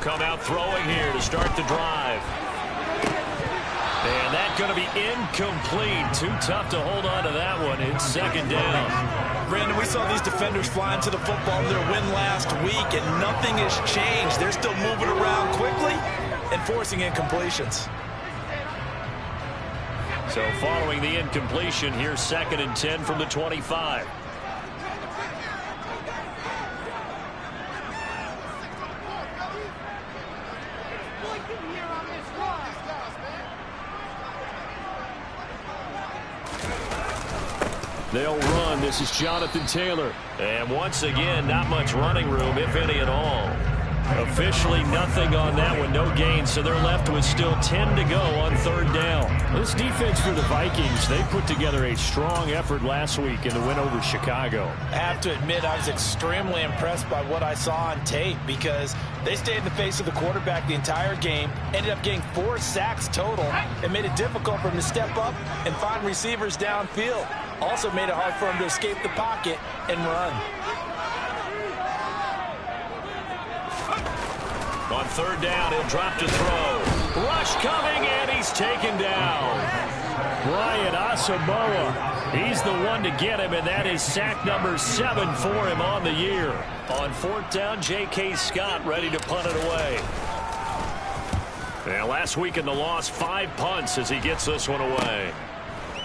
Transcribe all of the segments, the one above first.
come out throwing here to start the drive. And that's going to be incomplete. Too tough to hold on to that one. It's second down. Brandon, we saw these defenders fly into the football in their win last week, and nothing has changed. They're still moving around quickly and forcing incompletions. So following the incompletion, here's 2nd and 10 from the 25. They'll run. This is Jonathan Taylor. And once again, not much running room, if any at all. Officially nothing on that one, no gain, so they're left with still 10 to go on 3rd down. This defense for the Vikings, they put together a strong effort last week in the win over Chicago. I have to admit, I was extremely impressed by what I saw on tape because they stayed in the face of the quarterback the entire game, ended up getting 4 sacks total, and made it difficult for him to step up and find receivers downfield. Also made it hard for him to escape the pocket and run. On 3rd down, he'll drop to throw. Rush coming, and he's taken down. Brian Asamoah, he's the one to get him, and that is sack number 7 for him on the year. On 4th down, J.K. Scott ready to punt it away. And last week in the loss, 5 punts as he gets this one away.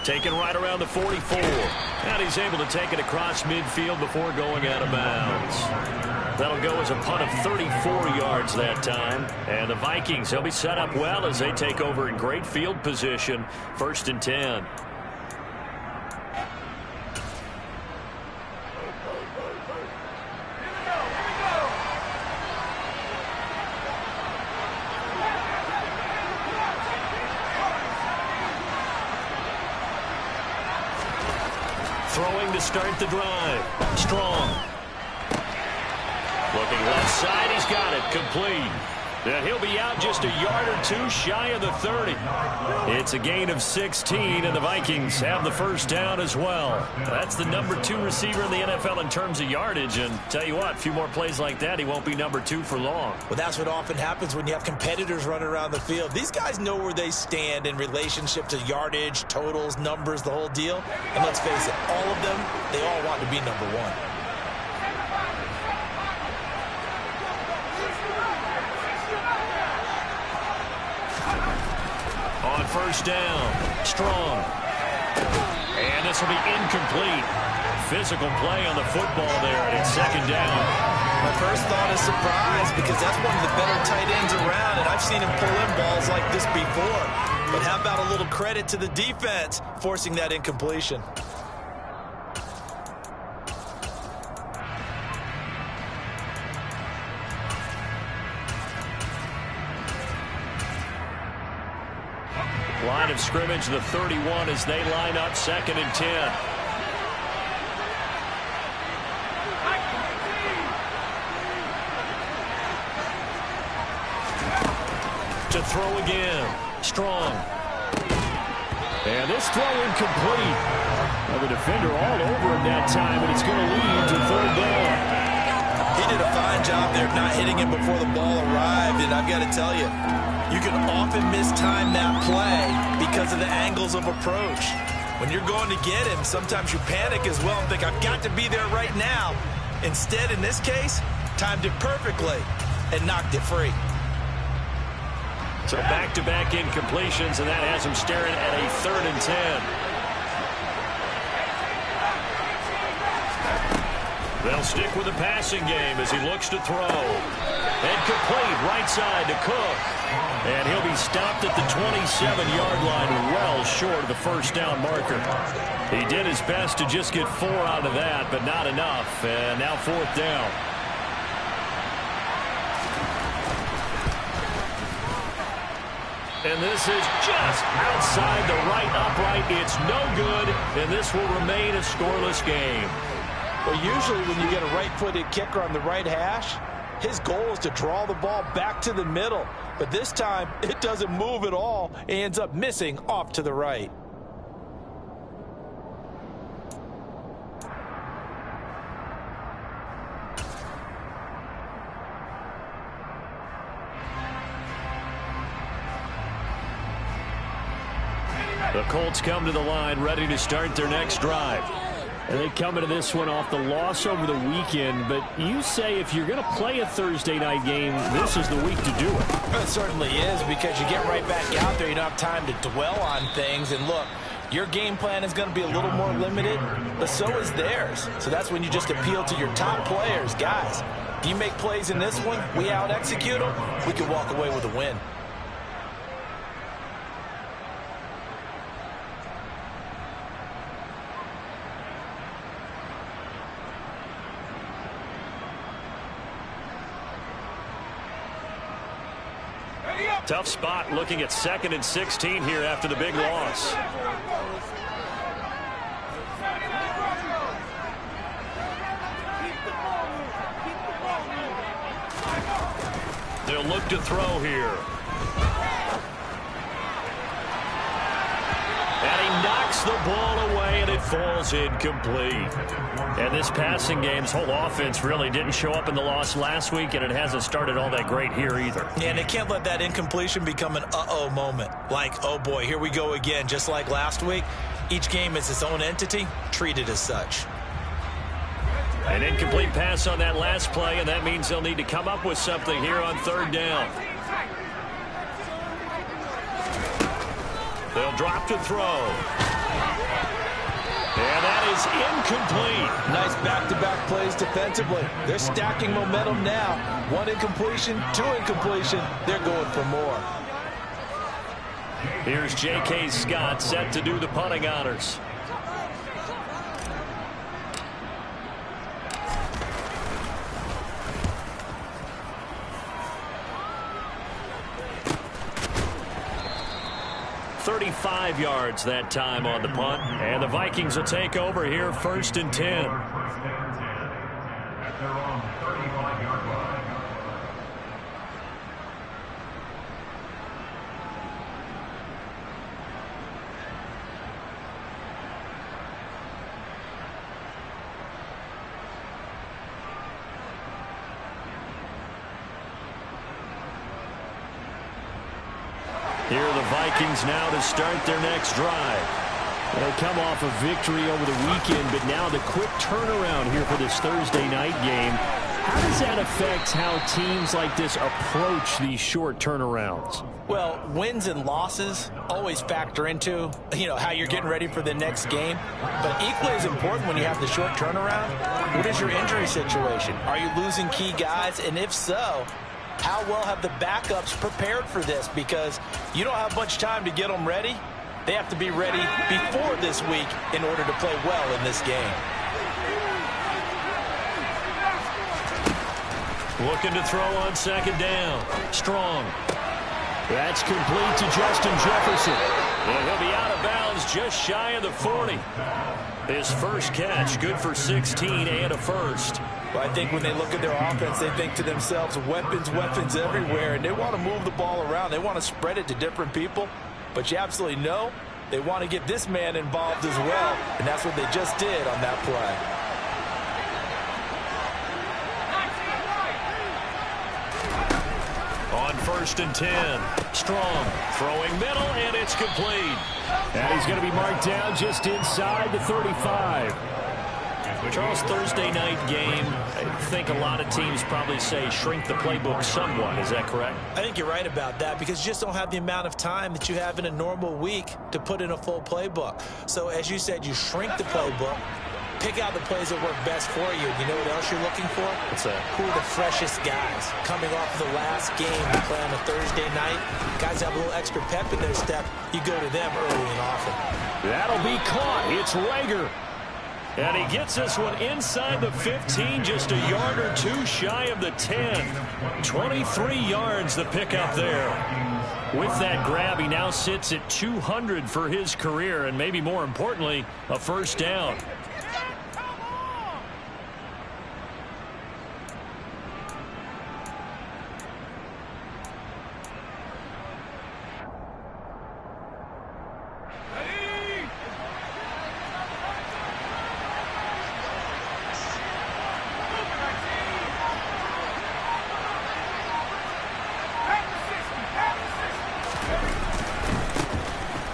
Taken right around the 44. And he's able to take it across midfield before going out of bounds. That'll go as a punt of 34 yards that time. And the Vikings, they'll be set up well as they take over in great field position. 1st and 10. Throwing to start the drive. Strong. Looking left side, he's got it, complete. And he'll be out just a yard or 2 shy of the 30. It's a gain of 16, and the Vikings have the 1st down as well. That's the number 2 receiver in the NFL in terms of yardage, and tell you what, a few more plays like that, he won't be number 2 for long. Well, that's what often happens when you have competitors running around the field. These guys know where they stand in relationship to yardage, totals, numbers, the whole deal. And let's face it, all of them, they all want to be number 1. On 1st down, Strong. And this will be incomplete. Physical play on the football there, and it's 2nd down. My first thought is surprise because that's one of the better tight ends around, and I've seen him pull in balls like this before. But how about a little credit to the defense forcing that incompletion? Line of scrimmage, the 31 as they line up 2nd and 10. To throw again. Strong. And this throw incomplete. Well, the defender all over him that time, and it's going to lead to 3rd down. He did a fine job there of not hitting him before the ball arrived, and I've got to tell you, you can often mistime that play because of the angles of approach. When you're going to get him, sometimes you panic as well and think, I've got to be there right now. Instead, in this case, timed it perfectly and knocked it free. So back-to-back incompletions, and that has him staring at a 3rd and 10. They'll stick with the passing game as he looks to throw. And complete right side to Cook. And he'll be stopped at the 27-yard line, well short of the 1st down marker. He did his best to just get 4 out of that, but not enough. And now 4th down. And this is just outside the right upright. It's no good, and this will remain a scoreless game. Well, usually when you get a right-footed kicker on the right hash, his goal is to draw the ball back to the middle. But this time, it doesn't move at all. It ends up missing off to the right. The Colts come to the line, ready to start their next drive. And they come into this one off the loss over the weekend. But you say if you're going to play a Thursday night game, this is the week to do it. It certainly is, because you get right back out there. You don't have time to dwell on things. And look, your game plan is going to be a little more limited, but so is theirs. So that's when you just appeal to your top players. Guys, do you make plays in this one? We out-execute them. We can walk away with a win. Tough spot looking at 2nd and 16 here after the big loss. They'll look to throw here. And he knocks the ball away, and it falls incomplete. And this passing game's whole offense really didn't show up in the loss last week, and it hasn't started all that great here either. Yeah, and they can't let that incompletion become an uh-oh moment. Like, oh boy, here we go again, just like last week. Each game is its own entity, treated as such. An incomplete pass on that last play, and that means they'll need to come up with something here on 3rd down. They'll drop to throw. And that is incomplete. Nice back-to-back plays defensively. They're stacking momentum now. 1 incompletion, 2 incompletion. They're going for more. Here's J.K. Scott set to do the punting honors. .35 yards that time on the punt. And the Vikings will take over here 1st and 10. Here are the Vikings now to start their next drive. They come off a victory over the weekend, but now the quick turnaround here for this Thursday night game. How does that affect how teams like this approach these short turnarounds? Well, wins and losses always factor into, how you're getting ready for the next game. But equally as important when you have the short turnaround, what is your injury situation? Are you losing key guys? And if so, how well have the backups prepared for this? Because you don't have much time to get them ready. They have to be ready before this week in order to play well in this game. Looking to throw on 2nd down. Strong. That's complete to Justin Jefferson. And he'll be out of bounds just shy of the 40. His first catch, good for 16 and a first. Well, I think when they look at their offense, they think to themselves, weapons, weapons everywhere, and they want to move the ball around. They want to spread it to different people, but you absolutely know they want to get this man involved as well, and that's what they just did on that play. On 1st and 10, Strong throwing middle, and it's complete. And he's going to be marked down just inside the 35. Charles, Thursday night game, I think a lot of teams probably say shrink the playbook somewhat. Is that correct? I think you're right about that, because you just don't have the amount of time that you have in a normal week to put in a full playbook. So as you said, you shrink the playbook, pick out the plays that work best for you. You know what else you're looking for? What's that? Who are the freshest guys coming off the last game to play on a Thursday night? Guys have a little extra pep in their step. You go to them early and often. That'll be caught. It's Rager. And he gets this one inside the 15, just a yard or two shy of the 10. 23 yards the pickup there. With that grab, he now sits at 200 for his career, and maybe more importantly, a first down.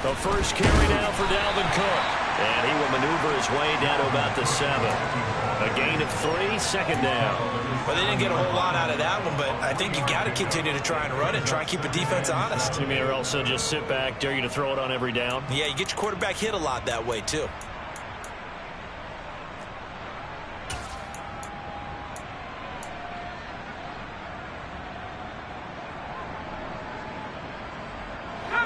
The first carry now for Dalvin Cook. And he will maneuver his way down to about the 7. A gain of 3, second down. Well, they didn't get a whole lot out of that one, but I think you got to continue to try and run and try and keep the defense honest. You mean or else just sit back, dare you to throw it on every down? Yeah, you get your quarterback hit a lot that way, too.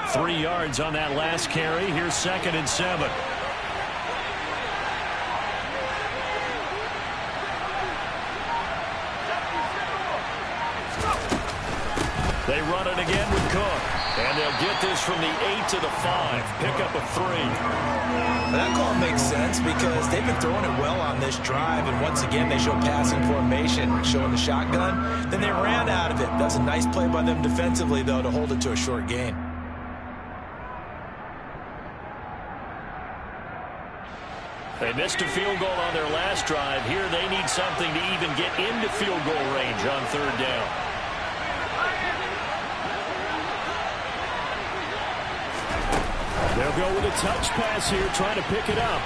Three yards on that last carry. Here's 2nd and 7. They run it again with Cook. And they'll get this from the 8 to the 5. Pick up a 3. That call makes sense because they've been throwing it well on this drive. And once again, they show passing formation, showing the shotgun. Then they ran out of it. That's a nice play by them defensively, though, to hold it to a short gain. They missed a field goal on their last drive. Here they need something to even get into field goal range on 3rd down. They'll go with a touch pass here, trying to pick it up.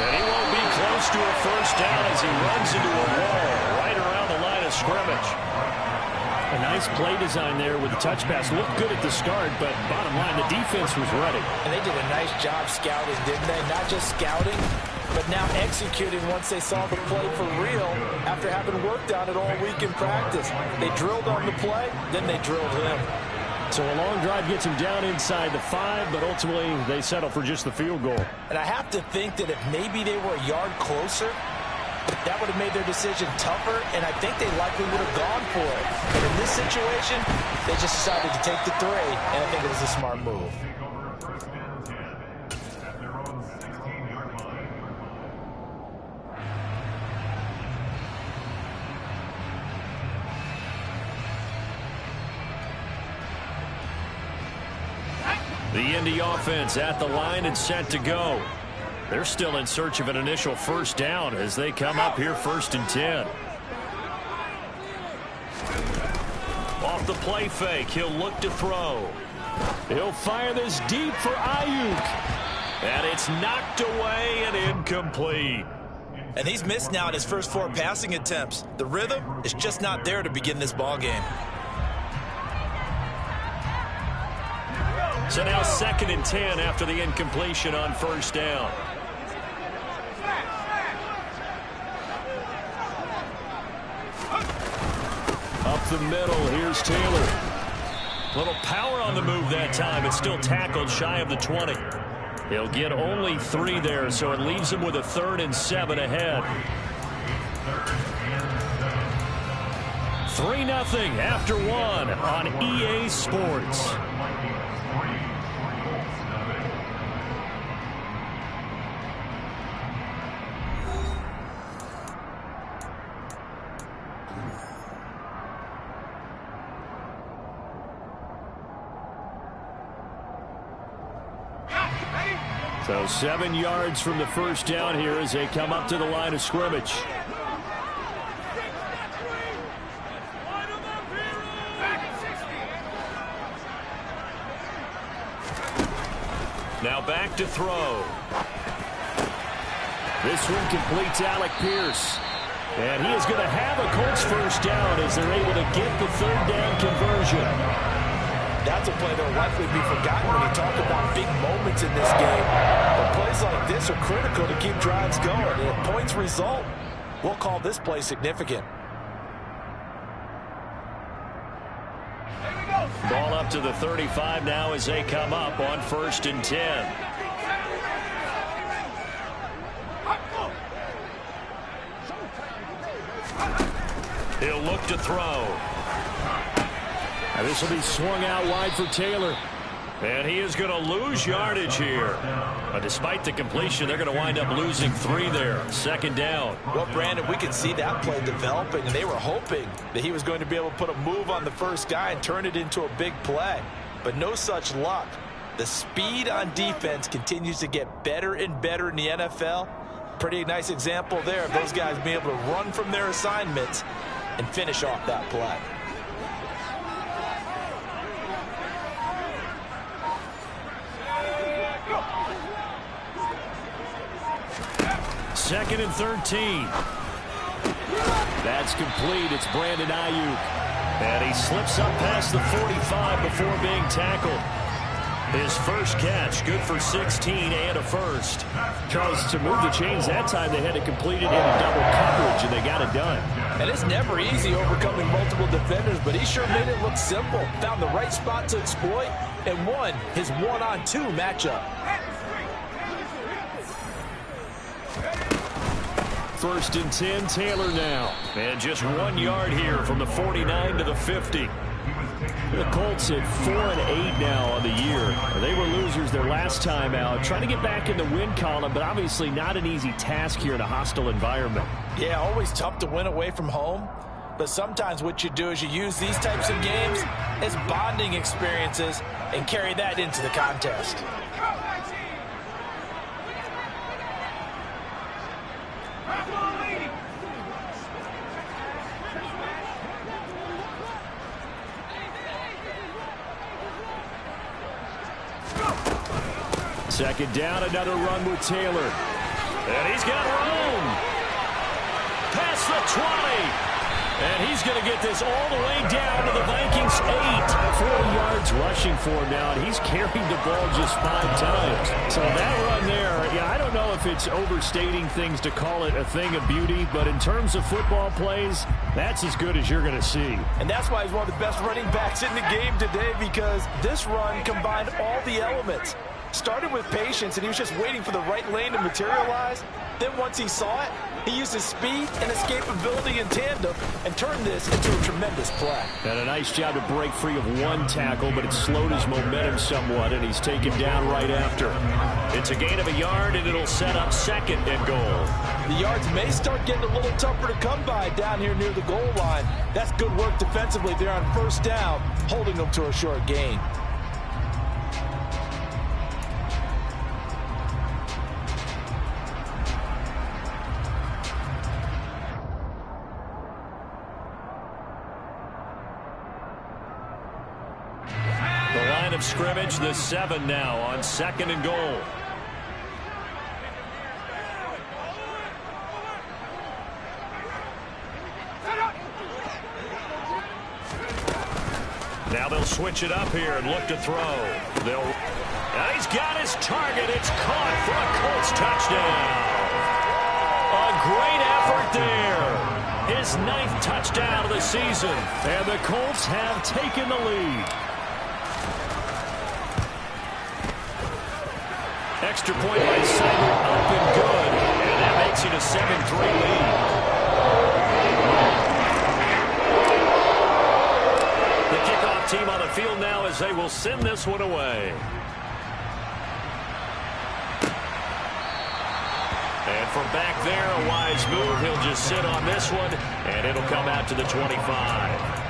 And he won't be close to a first down as he runs into a wall right around the line of scrimmage. A nice play design there with the touch pass. Looked good at the start, but bottom line, the defense was ready. And they did a nice job scouting, didn't they? Not just scouting, but now executing once they saw the play for real after having worked on it all week in practice. They drilled on the play, then they drilled him. So a long drive gets him down inside the 5, but ultimately they settle for just the field goal. And I have to think that if maybe they were a yard closer, that would have made their decision tougher, and I think they likely would have gone for it. But in this situation, they just decided to take the 3, and I think it was a smart move. The Indy offense at the line and set to go. They're still in search of an initial first down as they come up here 1st and 10. Off the play fake, he'll look to throw. He'll fire this deep for Ayuk. And it's knocked away and incomplete. And he's missed now in his first 4 passing attempts. The rhythm is just not there to begin this ball game. So now 2nd and 10 after the incompletion on first down. Up the middle, here's Taylor. Little power on the move that time. It's still tackled shy of the 20. He'll get only 3 there, so it leaves him with a 3rd and 7 ahead. 3-0 after 1 on EA Sports. So 7 yards from the first down here as they come up to the line of scrimmage. Now back to throw. This one completes Alec Pierce. And he is going to have a Colts first down as they're able to get the 3rd down conversion. That's a play that will likely be forgotten when you talk about big moments in this game. But plays like this are critical to keep drives going. And if points result, we'll call this play significant. Ball up to the 35 now as they come up on 1st and 10. He'll look to throw. And this will be swung out wide for Taylor. And he is going to lose yardage here. Despite the completion, they're going to wind up losing 3 there. 2nd down. Well, Brandon, we can see that play developing, and they were hoping that he was going to be able to put a move on the first guy and turn it into a big play. But no such luck. The speed on defense continues to get better and better in the NFL. Pretty nice example there of those guys being able to run from their assignments and finish off that play. 2nd and 13. That's complete. It's Brandon Ayuk. And he slips up past the 45 before being tackled. His first catch, good for 16 and a first. Charles, to move the chains that time, they had to complete it in a double coverage, and they got it done. And it's never easy overcoming multiple defenders, but he sure made it look simple. Found the right spot to exploit and won his one-on-two matchup. 1st and 10, Taylor now. And just 1 yard here from the 49 to the 50. The Colts at 4-8 now on the year. They were losers their last time out. Trying to get back in the win column, but obviously not an easy task here in a hostile environment. Yeah, always tough to win away from home. But sometimes what you do is you use these types of games as bonding experiences and carry that into the contest. Second down, another run with Taylor. And he's got room. Past the 20. And he's going to get this all the way down to the Vikings 8. 40 yards rushing for him now, and he's carried the ball just 5 times. So that run there, yeah, I don't know if it's overstating things to call it a thing of beauty, but in terms of football plays, that's as good as you're going to see. And that's why he's one of the best running backs in the game today, because this run combined all the elements. Started with patience, and he was just waiting for the right lane to materialize. Then once he saw it, he used his speed and escapability in tandem and turned this into a tremendous play. And a nice job to break free of one tackle, but it slowed his momentum somewhat, and he's taken down right after. It's a gain of a yard, and it'll set up 2nd and goal. The yards may start getting a little tougher to come by down here near the goal line. That's good work defensively there on 1st down, holding them to a short gain. Of scrimmage, the 7 now on 2nd and goal. Now they'll switch it up here and look to throw. And he's got his target. It's caught for a Colts touchdown. A great effort there. His 9th touchdown of the season. And the Colts have taken the lead. Extra point by Seibert, up and good. And that makes it a 7-3 lead. The kickoff team on the field now as they will send this one away. And from back there, a wise move. He'll just sit on this one, and it'll come out to the 25.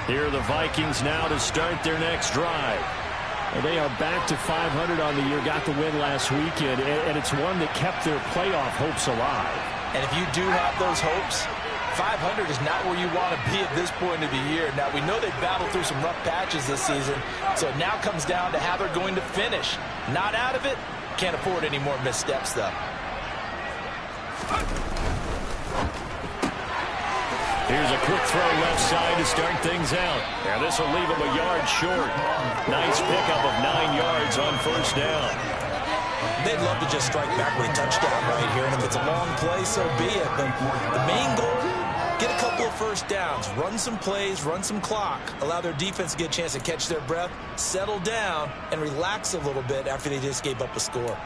Here are the Vikings now to start their next drive. Well, they are back to 500 on the year, got the win last weekend, and it's one that kept their playoff hopes alive. And if you do have those hopes, 500 is not where you want to be at this point of the year. Now, we know they've battled through some rough patches this season, so it now comes down to how they're going to finish. Not out of it, can't afford any more missteps, though. Here's a quick throw left side to start things out. And this will leave him a yard short. Nice pickup of 9 yards on 1st down. They'd love to just strike back with a touchdown right here, and if it's a long play, so be it. But the main goal, get a couple of 1st downs, run some plays, run some clock, allow their defense to get a chance to catch their breath, settle down, and relax a little bit after they just gave up a score.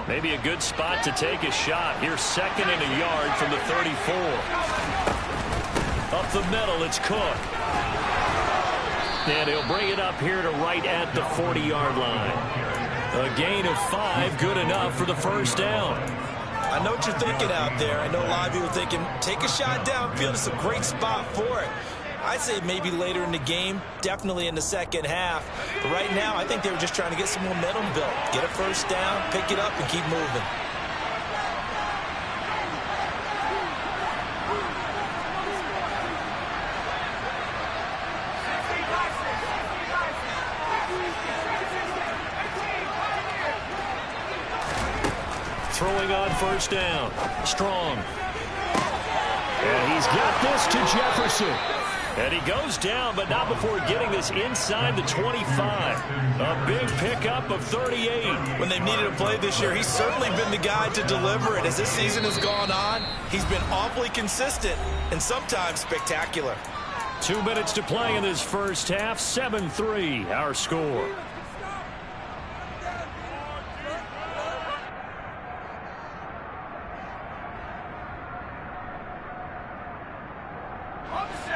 Maybe a good spot to take a shot. Here's 2nd and a yard from the 34. Up the middle, it's Cook. And he'll bring it up here to right at the 40-yard line. A gain of 5, good enough for the 1st down. I know what you're thinking out there. I know a lot of you are thinking, take a shot downfield. It's a great spot for it. I'd say maybe later in the game, definitely in the 2nd half. But right now, I think they were just trying to get some momentum built. Get a 1st down, pick it up, and keep moving. Throwing on first down. Strong. And he's got this to Jefferson. And he goes down, but not before getting this inside the 25. A big pickup of 38. When they've needed a play this year, he's certainly been the guy to deliver it. As this season has gone on, he's been awfully consistent and sometimes spectacular. 2 minutes to play in this first half. 7-3, our score.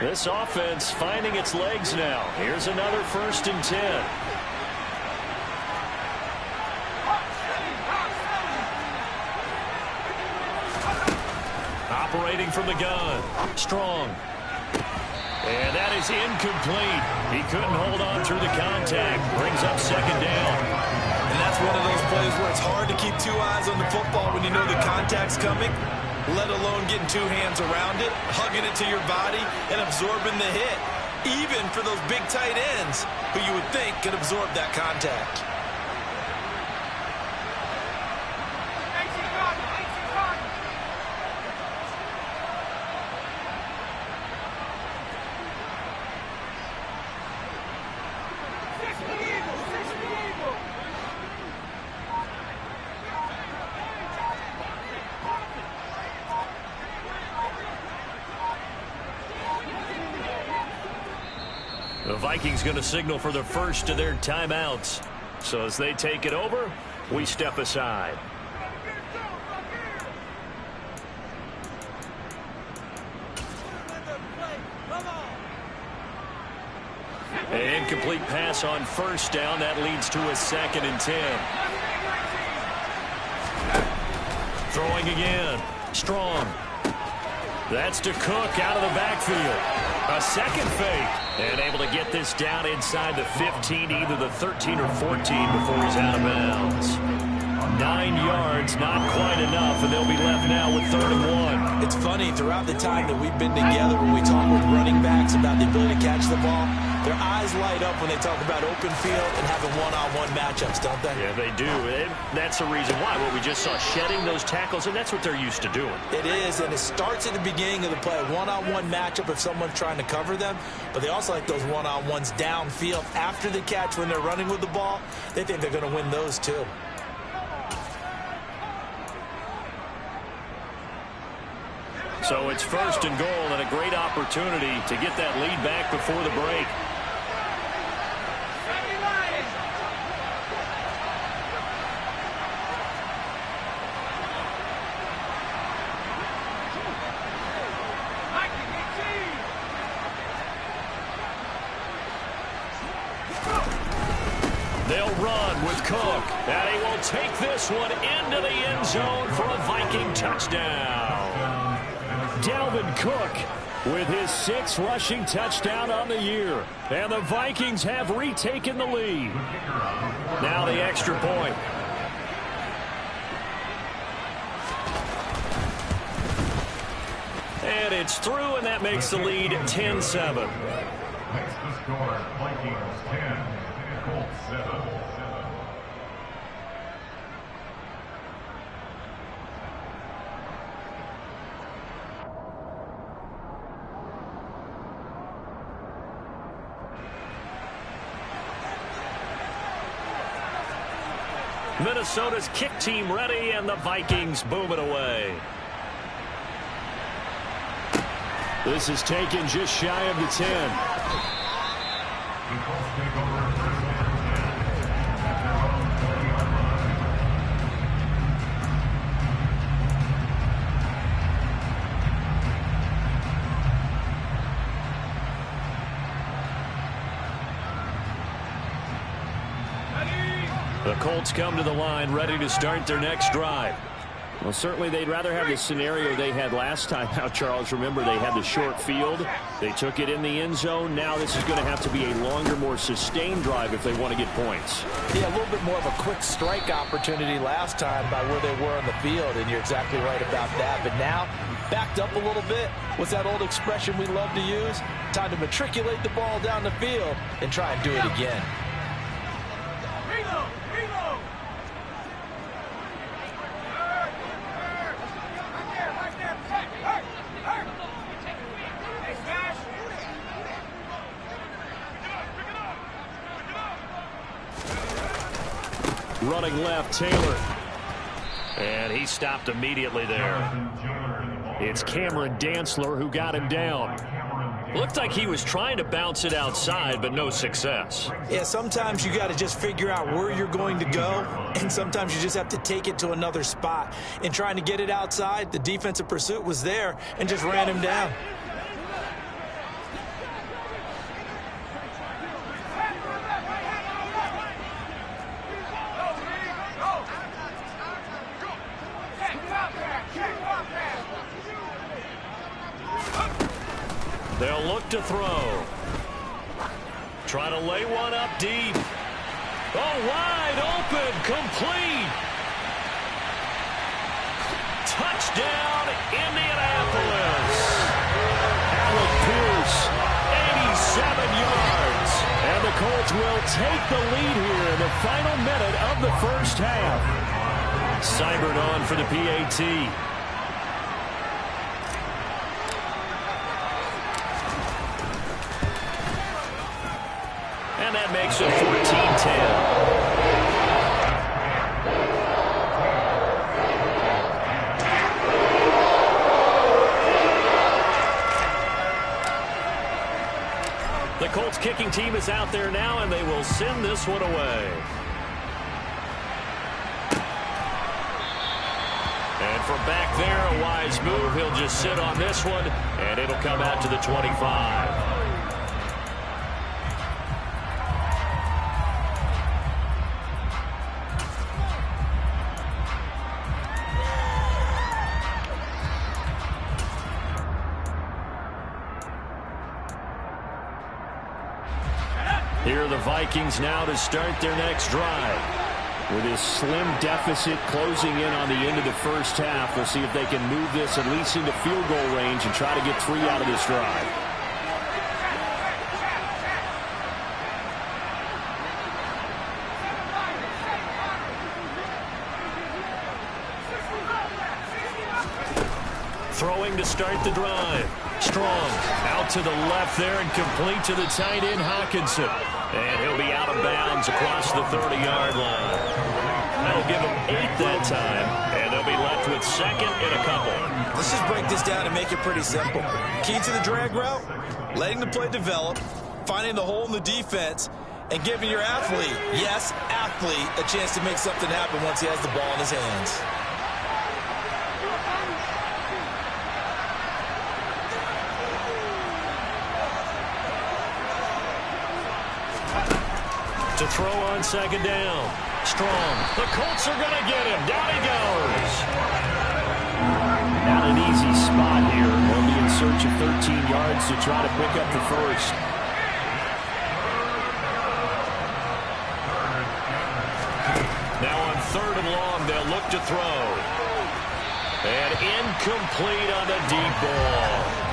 This offense finding its legs now. Here's another 1st and 10. Operating from the gun. Strong. And that is incomplete. He couldn't hold on through the contact. Brings up 2nd down. And that's one of those plays where it's hard to keep 2 eyes on the football when you know the contact's coming, let alone getting 2 hands around it, hugging it to your body, and absorbing the hit. Even for those big tight ends who you would think could absorb that contact. The Vikings going to signal for the first of their timeouts. So as they take it over, we step aside. An incomplete pass on first down. That leads to a 2nd and 10. Throwing again. Strong. That's to Cook out of the backfield. A second fake. And able to get this down inside the 15, either the 13 or 14 before he's out of bounds. 9 yards, not quite enough, and they'll be left now with 3rd and 1. It's funny, throughout the time that we've been together, when we talk with running backs about the ability to catch the ball, their eyes light up when they talk about open field and having one-on-one matchups, don't they? Yeah, they do. And that's the reason why. What we just saw, shedding those tackles, and that's what they're used to doing. It is, and it starts at the beginning of the play. One-on-one matchup if someone's trying to cover them, but they also like those one-on-ones downfield after the catch when they're running with the ball. They think they're going to win those too. So it's 1st and goal and a great opportunity to get that lead back before the break. They'll run with Cook, and he will take this one into the end zone for a Viking touchdown. Dalvin Cook with his 6th rushing touchdown on the year. And the Vikings have retaken the lead. Now the extra point. And it's through, and that makes the lead 10-7. Makes the score Vikings 10, Colts 7. Minnesota's kick team ready, and the Vikings boom it away. This is taken just shy of the 10. The Colts come to the line ready to start their next drive. Well, certainly they'd rather have the scenario they had last time out, Charles. Remember, they had the short field. They took it in the end zone. Now this is going to have to be a longer, more sustained drive if they want to get points. Yeah, a little bit more of a quick strike opportunity last time by where they were on the field, and you're exactly right about that. But now, backed up a little bit. What's that old expression we love to use? Time to matriculate the ball down the field and try and do it again. Running left, Taylor. And he stopped immediately there. It's Cameron Dantzler who got him down. Looked like he was trying to bounce it outside, but no success. Yeah, sometimes you got to just figure out where you're going to go, and sometimes you just have to take it to another spot. In trying to get it outside, the defensive pursuit was there and just ran him down. They'll look to throw. Try to lay one up deep. Oh, wide open, complete. Touchdown, Indianapolis. Alec Pierce, 87 yards. And the Colts will take the lead here in the final minute of the first half. Seibert on for the PAT. And that makes it 14-10. The Colts kicking team is out there now, and they will send this one away. And from back there, a wise move. He'll just sit on this one, and it'll come out to the 25. Here are the Vikings now to start their next drive. With this slim deficit closing in on the end of the first half, we'll see if they can move this at least into field goal range and try to get 3 out of this drive. Throwing to start the drive. Strong out to the left there and complete to the tight end Hawkinson. And he'll be out of bounds across the 30-yard line. That'll give him 8 that time, and they'll be left with second and a couple. Let's just break this down and make it pretty simple. Key to the drag route, letting the play develop, finding the hole in the defense, and giving your athlete, yes, athlete, a chance to make something happen once he has the ball in his hands. To throw on second down. Strong. The Colts are going to get him. Down he goes. Not an easy spot here. They'll be in search of 13 yards to try to pick up the first. Now on third and long, they'll look to throw. And incomplete on the deep ball.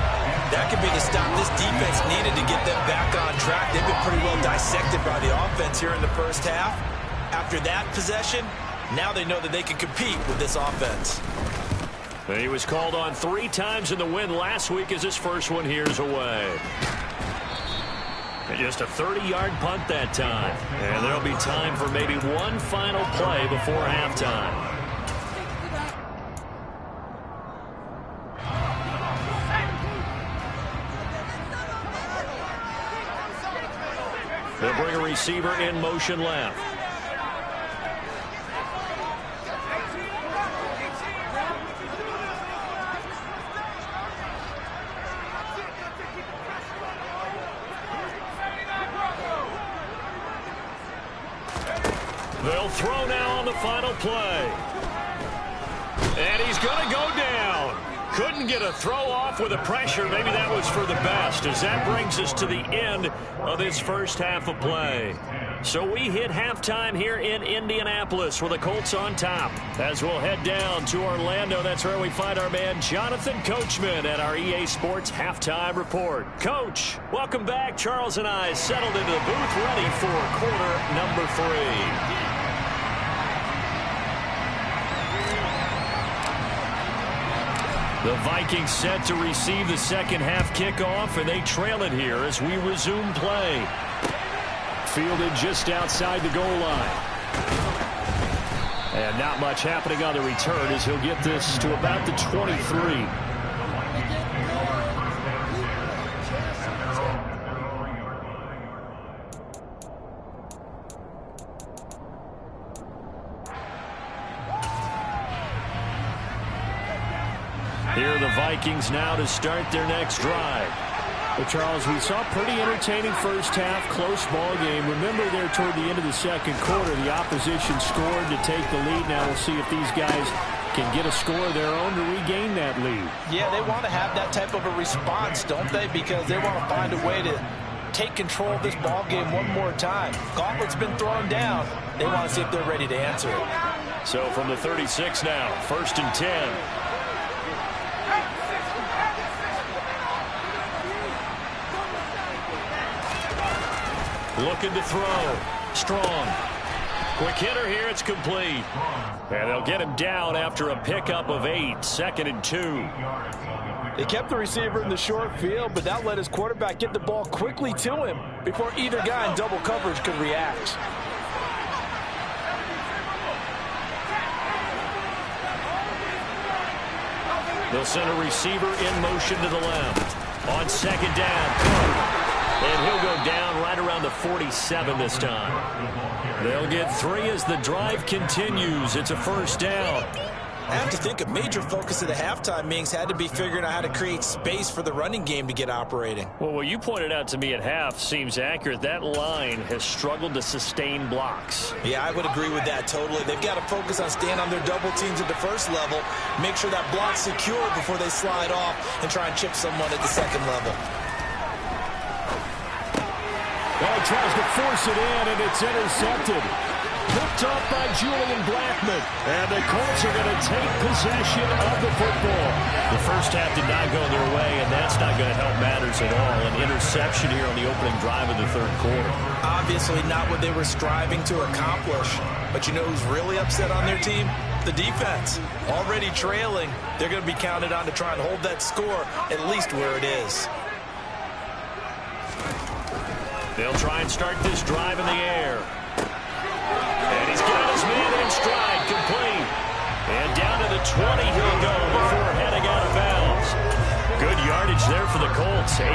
That could be the stop this defense needed to get them back on track. They've been pretty well dissected by the offense here in the first half. After that possession, now they know that they can compete with this offense. He was called on 3 times in the win last week as his first one here's away. And just a 30-yard punt that time. And there'll be time for maybe one final play before halftime. They'll bring a receiver in motion left. They'll throw now on the final play. And he's going to go down. Couldn't get a throw off with the pressure. Maybe that was for the best, as that brings us to the end of this first half of play. So we hit halftime here in Indianapolis with the Colts on top. As we'll head down to Orlando, that's where we find our man Jonathan Coachman at our EA Sports Halftime Report. Coach, welcome back. Charles and I settled into the booth ready for quarter number 3. The Vikings set to receive the second half kickoff, and they trail it here as we resume play. Fielded just outside the goal line. And not much happening on the return as he'll get this to about the 23. Here are the Vikings now to start their next drive. Well, Charles, we saw a pretty entertaining first half, close ball game. Remember there toward the end of the second quarter, the opposition scored to take the lead. Now we'll see if these guys can get a score of their own to regain that lead. Yeah, they want to have that type of a response, don't they? Because they want to find a way to take control of this ball game one more time. Gauntlet's been thrown down. They want to see if they're ready to answer it. So from the 36 now, 1st and 10. Looking to throw. Strong. Quick hitter here. It's complete. And they'll get him down after a pickup of 8. 2nd and 2. They kept the receiver in the short field, but that let his quarterback get the ball quickly to him before either guy in double coverage could react. They'll send a receiver in motion to the left. On 2nd down. And he'll go down right around the 47 this time. They'll get 3 as the drive continues. It's a 1st down. I have to think a major focus of the halftime meetings had to be figuring out how to create space for the running game to get operating. Well, what you pointed out to me at half seems accurate. That line has struggled to sustain blocks. Yeah, I would agree with that totally. They've got to focus on staying on their double teams at the first level, make sure that block's secure before they slide off and try and chip someone at the second level. Well, he tries to force it in, and it's intercepted. Picked up by Julian Blackman. And the Colts are going to take possession of the football. The first half did not go their way, and that's not going to help matters at all. An interception here on the opening drive of the 3rd quarter. Obviously not what they were striving to accomplish. But you know who's really upset on their team? The defense. Already trailing, they're going to be counted on to try and hold that score at least where it is. They'll try and start this drive in the air. And he's got his man in stride, complete. And down to the 20 he'll go before heading out of bounds. Good yardage there for the Colts. 18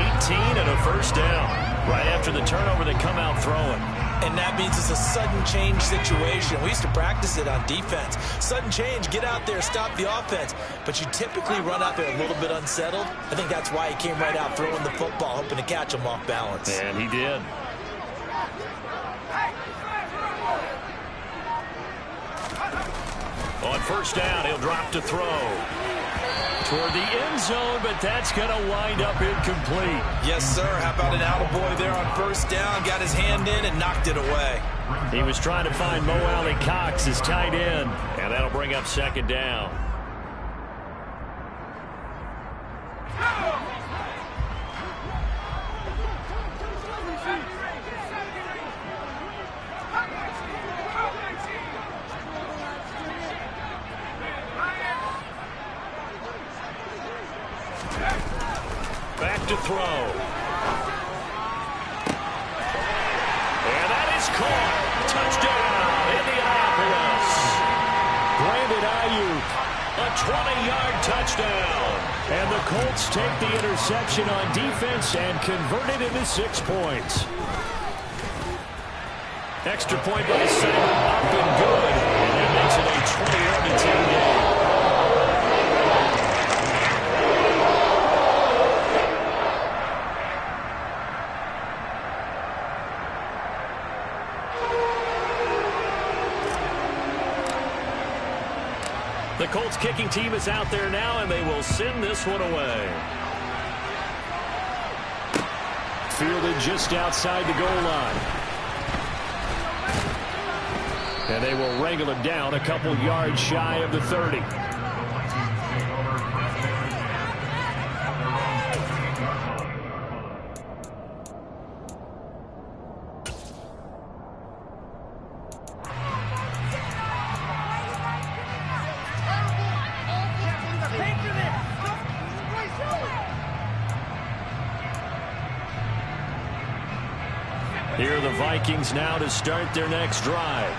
and a 1st down. Right after the turnover, they come out throwing. And that means it's a sudden change situation. We used to practice it on defense. Sudden change, get out there, stop the offense. But you typically run out there a little bit unsettled. I think that's why he came right out throwing the football, hoping to catch him off balance. And he did. On 1st down, he'll drop to throw. Toward the end zone, but that's going to wind up incomplete. Yes, sir. How about an attaboy there on 1st down? Got his hand in and knocked it away. He was trying to find Mo Alley Cox, his tight end, and that'll bring up 2nd down. Back to throw. And that is caught. Touchdown, Indianapolis. Brandon Ayuk, A 20-yard touchdown. and the Colts take the interception on defense and convert it into 6 points. Extra point by Simon, up and good. And that makes it a 20-10 game. The Colts kicking team is out there now, and they will send this one away. Fielded just outside the goal line. And they will wrangle him down a couple yards shy of the 30. Here are the Vikings now to start their next drive.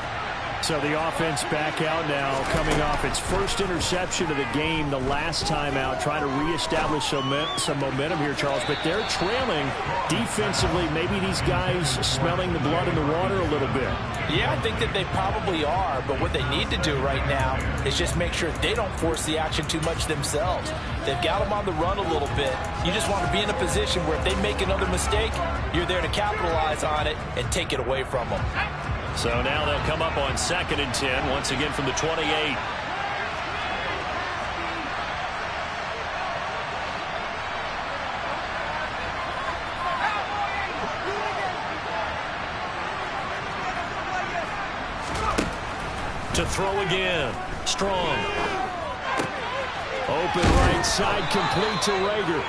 So the offense back out now, coming off its first interception of the game the last time out, trying to reestablish some momentum here, Charles. But they're trailing defensively. Maybe these guys smelling the blood in the water a little bit. Yeah, I think that they probably are. But what they need to do right now is just make sure they don't force the action too much themselves. They've got them on the run a little bit. You just want to be in a position where if they make another mistake, you're there to capitalize on it and take it away from them. So now they'll come up on 2nd and 10, once again from the 28. To throw again. Strong. Open right side, complete to Rager.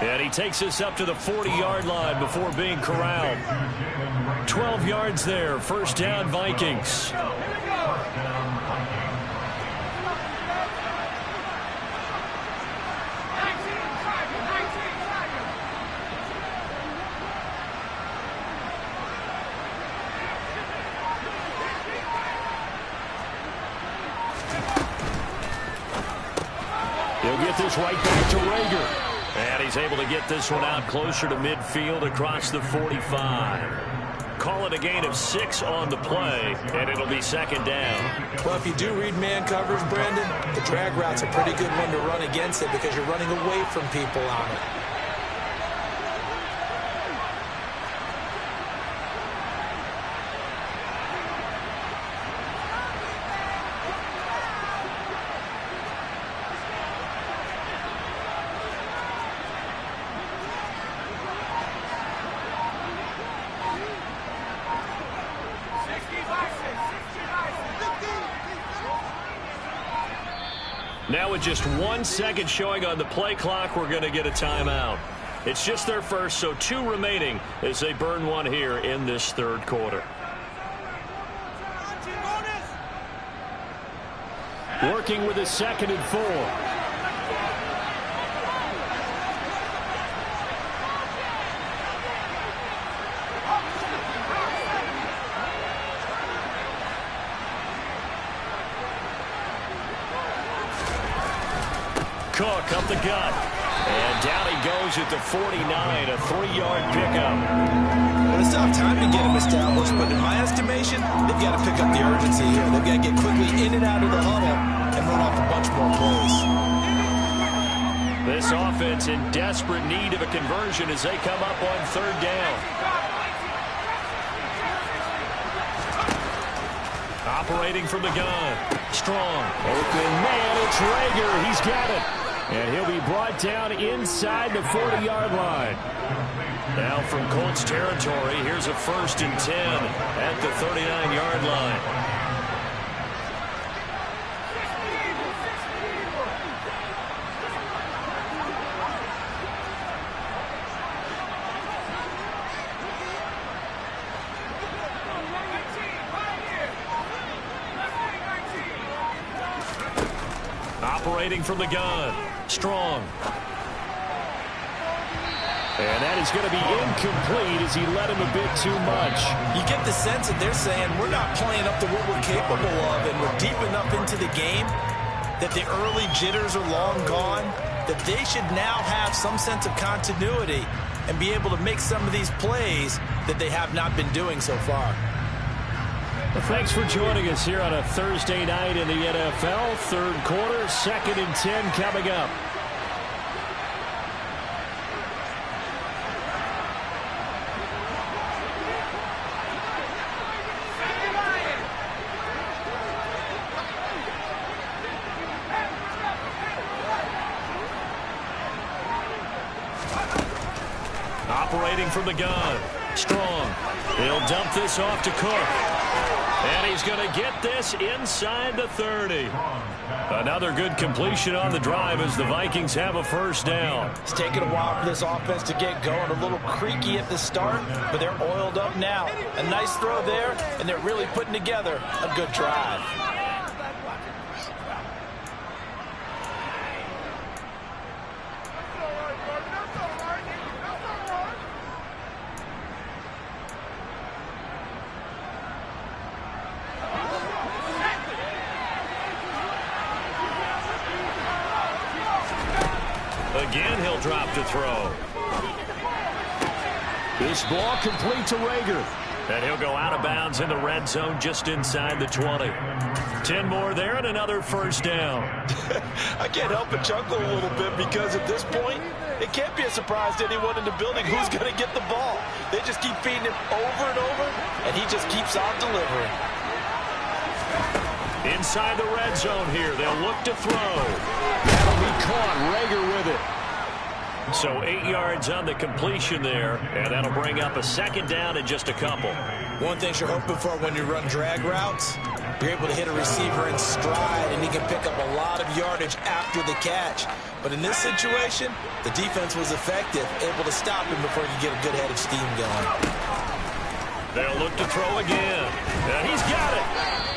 And he takes us up to the 40-yard line before being corralled. 12 yards there. First down, Vikings. He'll get this right back to Rager. And he's able to get this one out closer to midfield across the 45. Call it a gain of 6 on the play, and it'll be 2nd down. Well, if you do read man coverage, Brandon, the drag route's a pretty good one to run against it because you're running away from people on it. Now with just 1 second showing on the play clock, we're going to get a timeout. It's just their first, so 2 remaining as they burn one here in this 3rd quarter. Working with a 2nd and 4. Cook up the gut. And down he goes at the 49, a 3-yard pickup. Well, they still have time to get him established, but in my estimation, they've got to pick up the urgency here. They've got to get quickly in and out of the huddle and run off a bunch more plays. This offense in desperate need of a conversion as they come up on 3rd down. Operating from the gun. Strong. Open man, it's Rager. He's got it. And he'll be brought down inside the 40-yard line. Now from Colts territory, here's a 1st and 10 at the 39-yard line. Operating from the gun. Strong. And that is going to be incomplete as he led him a bit too much. You get the sense that they're saying we're not playing up to what we're capable of, and we're deep enough into the game that the early jitters are long gone, that they should now have some sense of continuity and be able to make some of these plays that they have not been doing so far. Well, thanks for joining us here on a Thursday night in the NFL. 3rd quarter, 2nd and 10 coming up. Operating from the gun. Strong. He'll dump this off to Cook. And he's going to get this inside the 30. Another good completion on the drive as the Vikings have a 1st down. It's taken a while for this offense to get going. A little creaky at the start, but they're oiled up now. A nice throw there, and they're really putting together a good drive. Again, he'll drop to throw. This ball complete to Rager. And he'll go out of bounds in the red zone just inside the 20. 10 more there and another first down. I can't help but chuckle a little bit because at this point, it can't be a surprise to anyone in the building who's going to get the ball. They just keep feeding him over and over, and he just keeps on delivering. Inside the red zone here, they'll look to throw. That'll be caught. Rager with it. So 8 yards on the completion there, and that'll bring up a second down in just a couple. One thing you're hoping for when you run drag routes, you're able to hit a receiver in stride, and he can pick up a lot of yardage after the catch. But in this situation, the defense was effective, able to stop him before he could get a good head of steam going. They'll look to throw again, and he's got it.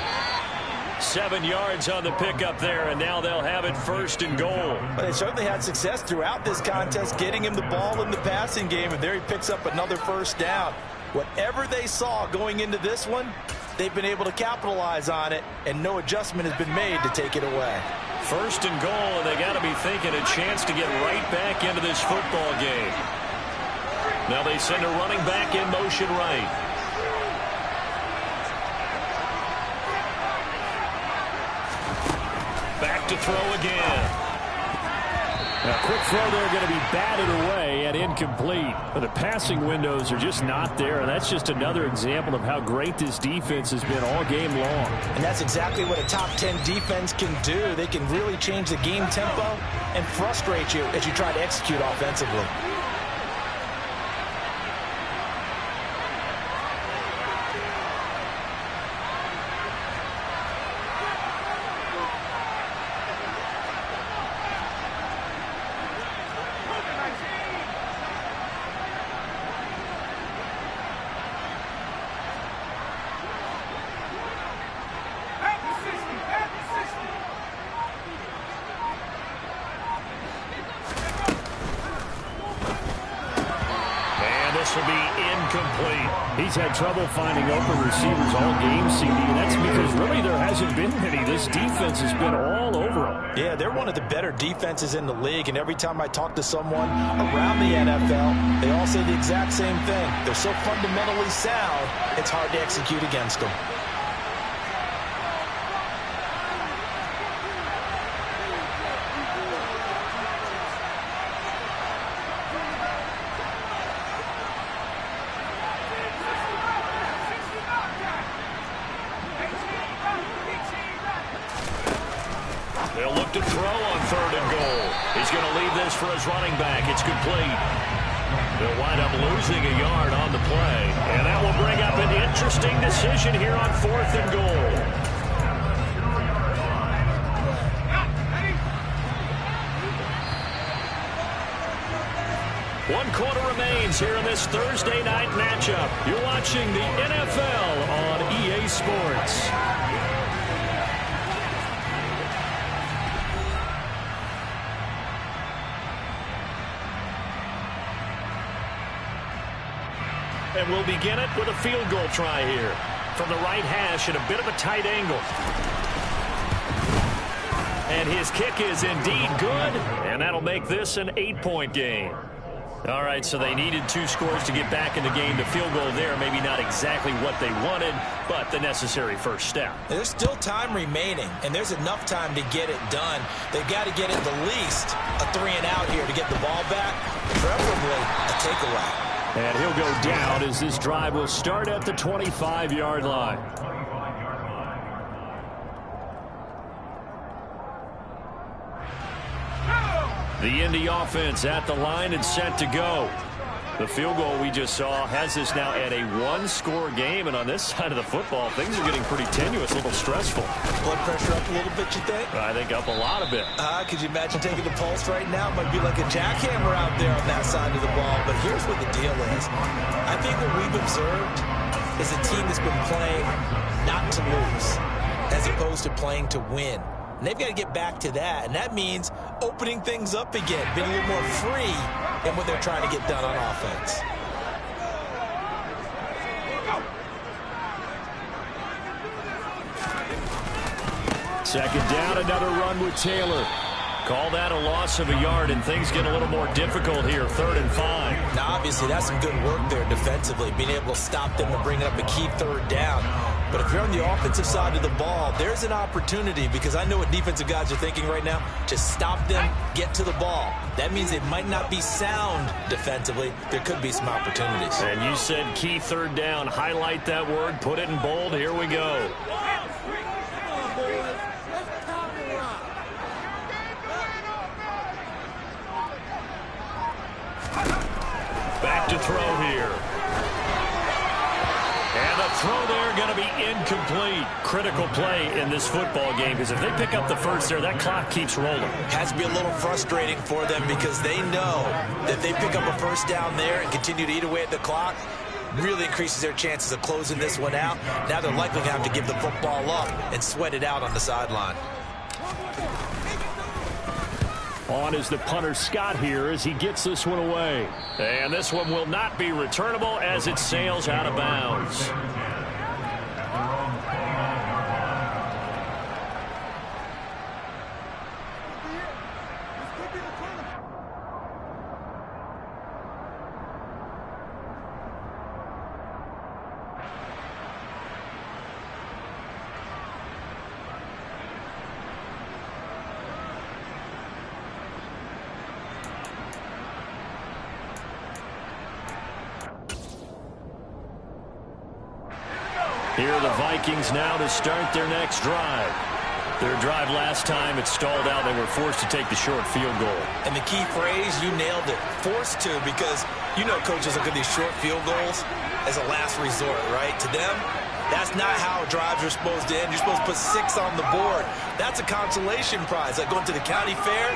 7 yards on the pickup there, and now they'll have it first and goal. But they certainly had success throughout this contest, getting him the ball in the passing game, and there he picks up another first down. Whatever they saw going into this one, they've been able to capitalize on it, and no adjustment has been made to take it away. First and goal, and they got to be thinking a chance to get right back into this football game. Now they send a running back in motion right. Back to throw again. A quick throw there going to be batted away and incomplete. But the passing windows are just not there, and that's just another example of how great this defense has been all game long. And that's exactly what a top 10 defense can do. They can really change the game tempo and frustrate you as you try to execute offensively. Will be incomplete. He's had trouble finding open receivers all game, CD, and that's because really there hasn't been many. This defense has been all over them. Yeah, they're one of the better defenses in the league, and every time I talk to someone around the NFL, they all say the exact same thing. They're so fundamentally sound, it's hard to execute against them. They'll look to throw on third and goal. He's going to leave this for his running back. It's complete. They'll wind up losing a yard on the play. And that will bring up an interesting decision here on fourth and goal. One quarter remains here in this Thursday night matchup. You're watching the NFL on EA Sports. And we'll begin it with a field goal try here. From the right hash at a bit of a tight angle. And his kick is indeed good. And that'll make this an 8-point game. All right, so they needed 2 scores to get back in the game. The field goal there, maybe not exactly what they wanted, but the necessary first step. There's still time remaining, and there's enough time to get it done. They've got to get at the least a 3-and-out here to get the ball back, preferably a takeaway. And he'll go down as this drive will start at the 25-yard line. The Indy offense at the line and set to go. The field goal we just saw has us now at a 1-score game, and on this side of the football, things are getting pretty tenuous, a little stressful. Blood pressure up a little bit, you think? I think up a lot of it. Could you imagine taking the pulse right now? Might be like a jackhammer out there on that side of the ball. But here's what the deal is. I think what we've observed is a team that's been playing not to lose as opposed to playing to win. And they've got to get back to that, and that means opening things up again, being a little more free in what they're trying to get done on offense. Second down, another run with Taylor. Call that a loss of a yard, and things get a little more difficult here, 3rd and 5. Now, obviously, that's some good work there defensively, being able to stop them and bring up a key 3rd down. But if you're on the offensive side of the ball, there's an opportunity, because I know what defensive guys are thinking right now. Just stop them, get to the ball. That means it might not be sound defensively. There could be some opportunities. And you said key 3rd down. Highlight that word, put it in bold. Here we go. Back to throw here. And the throw there going to be incomplete. Critical play in this football game, because if they pick up the first there, that clock keeps rolling. Has to be a little frustrating for them, because they know that if they pick up a first down there and continue to eat away at the clock, really increases their chances of closing this one out. Now they're likely going to have to give the football up and sweat it out on the sideline. On is the punter Scott here as he gets this one away. And this one will not be returnable as it sails out of bounds. Here are the Vikings now to start their next drive. Their drive last time, it stalled out. They were forced to take the short field goal. And the key phrase, you nailed it. Forced to, because you know coaches look at these short field goals as a last resort, right? To them, that's not how drives are supposed to end. You're supposed to put 6 on the board. That's a consolation prize. Like going to the county fair,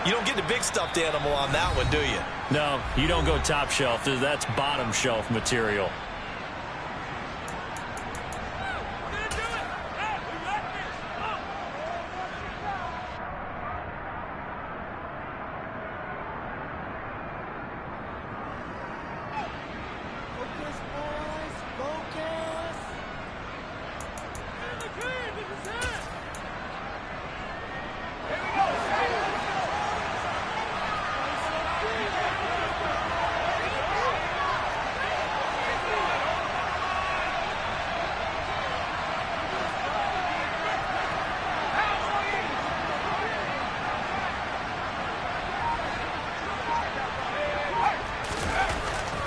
you don't get the big stuffed animal on that one, do you? No, you don't go top shelf. That's bottom shelf material.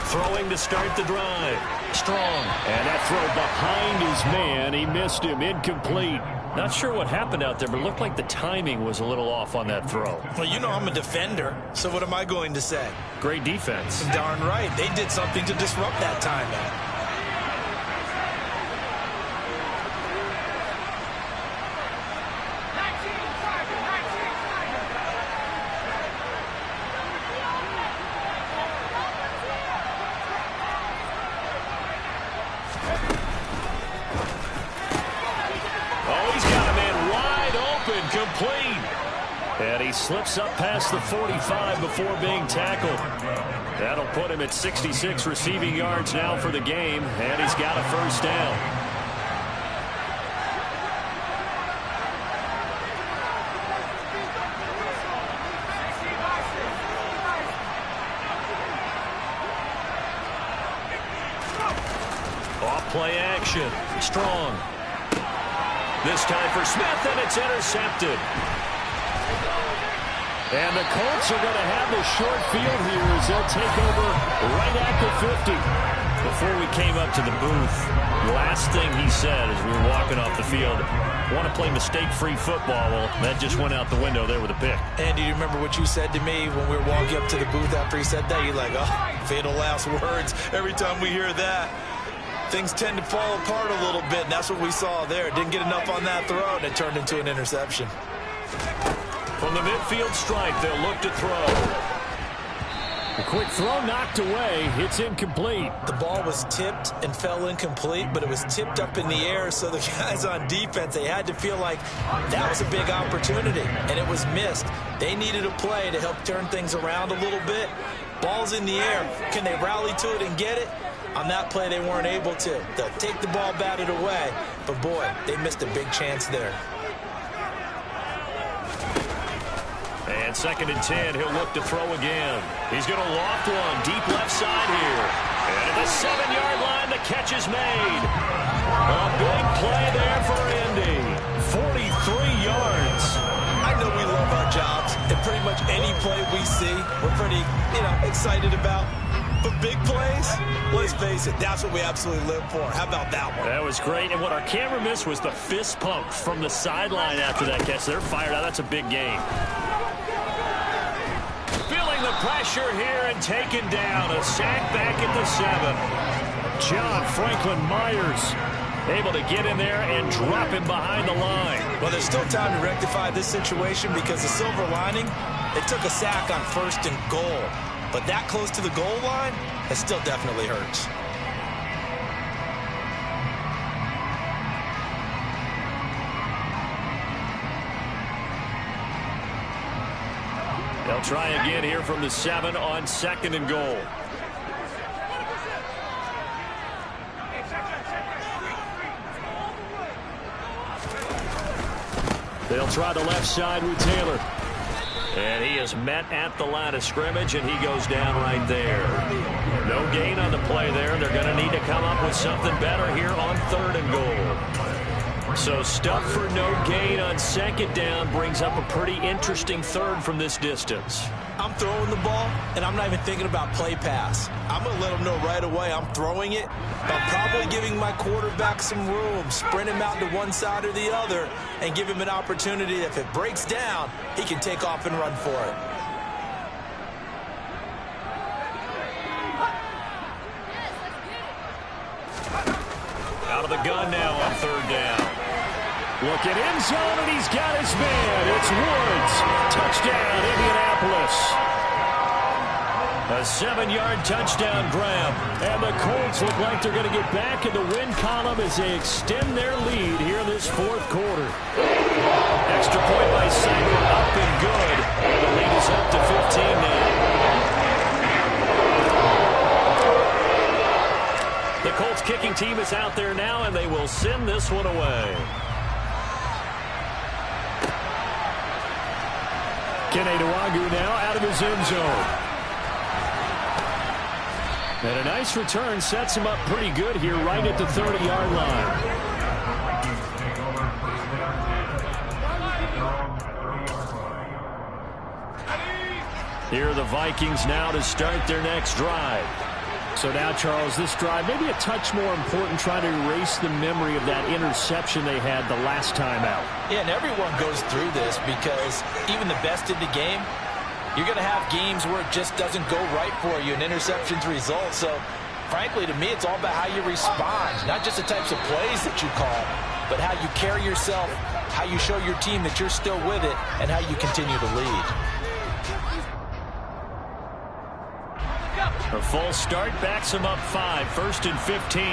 Throwing to start the drive. Strong. And that throw behind his man. He missed him. Incomplete. Not sure what happened out there, but it looked like the timing was a little off on that throw. Well, you know I'm a defender, so what am I going to say? Great defense. Darn right. They did something to disrupt that timing. Complete. And he slips up past the 45 before being tackled. That'll put him at 66 receiving yards now for the game, and he's got a first down. Off play action. Strong. This time for Smith, and it's intercepted. And the Colts are going to have the short field here as they'll take over right at the 50. Before we came up to the booth, the last thing he said as we were walking off the field, want to play mistake-free football. Well, that just went out the window there with a pick. And do you remember what you said to me when we were walking up to the booth after he said that? You're like, oh, fatal last words. Every time we hear that, things tend to fall apart a little bit, and that's what we saw there. Didn't get enough on that throw, and it turned into an interception. From the midfield stripe, they'll look to throw. A quick throw knocked away. It's incomplete. The ball was tipped and fell incomplete, but it was tipped up in the air, so the guys on defense, they had to feel like that was a big opportunity, and it was missed. They needed a play to help turn things around a little bit. Ball's in the air. Can they rally to it and get it? On that play, they weren't able to. They'll take the ball batted away, but boy, they missed a big chance there. And 2nd and 10, he'll look to throw again. He's going to loft one deep left side here. And at the 7-yard line, the catch is made. A big play there for Indy. 43 yards. I know we love our jobs, and pretty much any play we see, we're pretty, excited about. But big plays, let's face it, that's what we absolutely live for. How about that one? That was great. And what our camera missed was the fist pump from the sideline after that catch. They're fired out. That's a big game. Feeling the pressure here and taken down. A sack back at the 7. John Franklin Myers able to get in there and drop him behind the line. Well, there's still time to rectify this situation because the silver lining, they took a sack on 1st and goal. But that close to the goal line, it still definitely hurts. They'll try again here from the 7 on 2nd and goal. They'll try the left side with Taylor. And he is met at the line of scrimmage, and he goes down right there. No gain on the play there. They're going to need to come up with something better here on 3rd and goal. So stuff for no gain on 2nd down brings up a pretty interesting 3rd from this distance. I'm throwing the ball, and I'm not even thinking about play pass. I'm going to let them know right away I'm throwing it. I'm probably giving my quarterback some room, sprint him out to one side or the other, and give him an opportunity. If it breaks down, he can take off and run for it. Out of the gun now on 3rd down. Look at end zone, and he's got his man. It's Woods. Touchdown, Indianapolis. A 7-yard touchdown grab. And the Colts look like they're going to get back in the win column as they extend their lead here in this 4th quarter. Extra point by Simon, up and good. And the lead is up to 15 now. The Colts kicking team is out there now, and they will send this one away. Kene Nwangwu now out of his end zone. And a nice return sets him up pretty good here right at the 30-yard line. Here are the Vikings now to start their next drive. So now, Charles, this drive maybe a touch more important, trying to erase the memory of that interception they had the last time out. Yeah, and everyone goes through this because even the best in the game, you're going to have games where it just doesn't go right for you and interceptions result. So, frankly, to me, it's all about how you respond, not just the types of plays that you call, but how you carry yourself, how you show your team that you're still with it, and how you continue to lead. A false start backs him up 5, 1st and 15.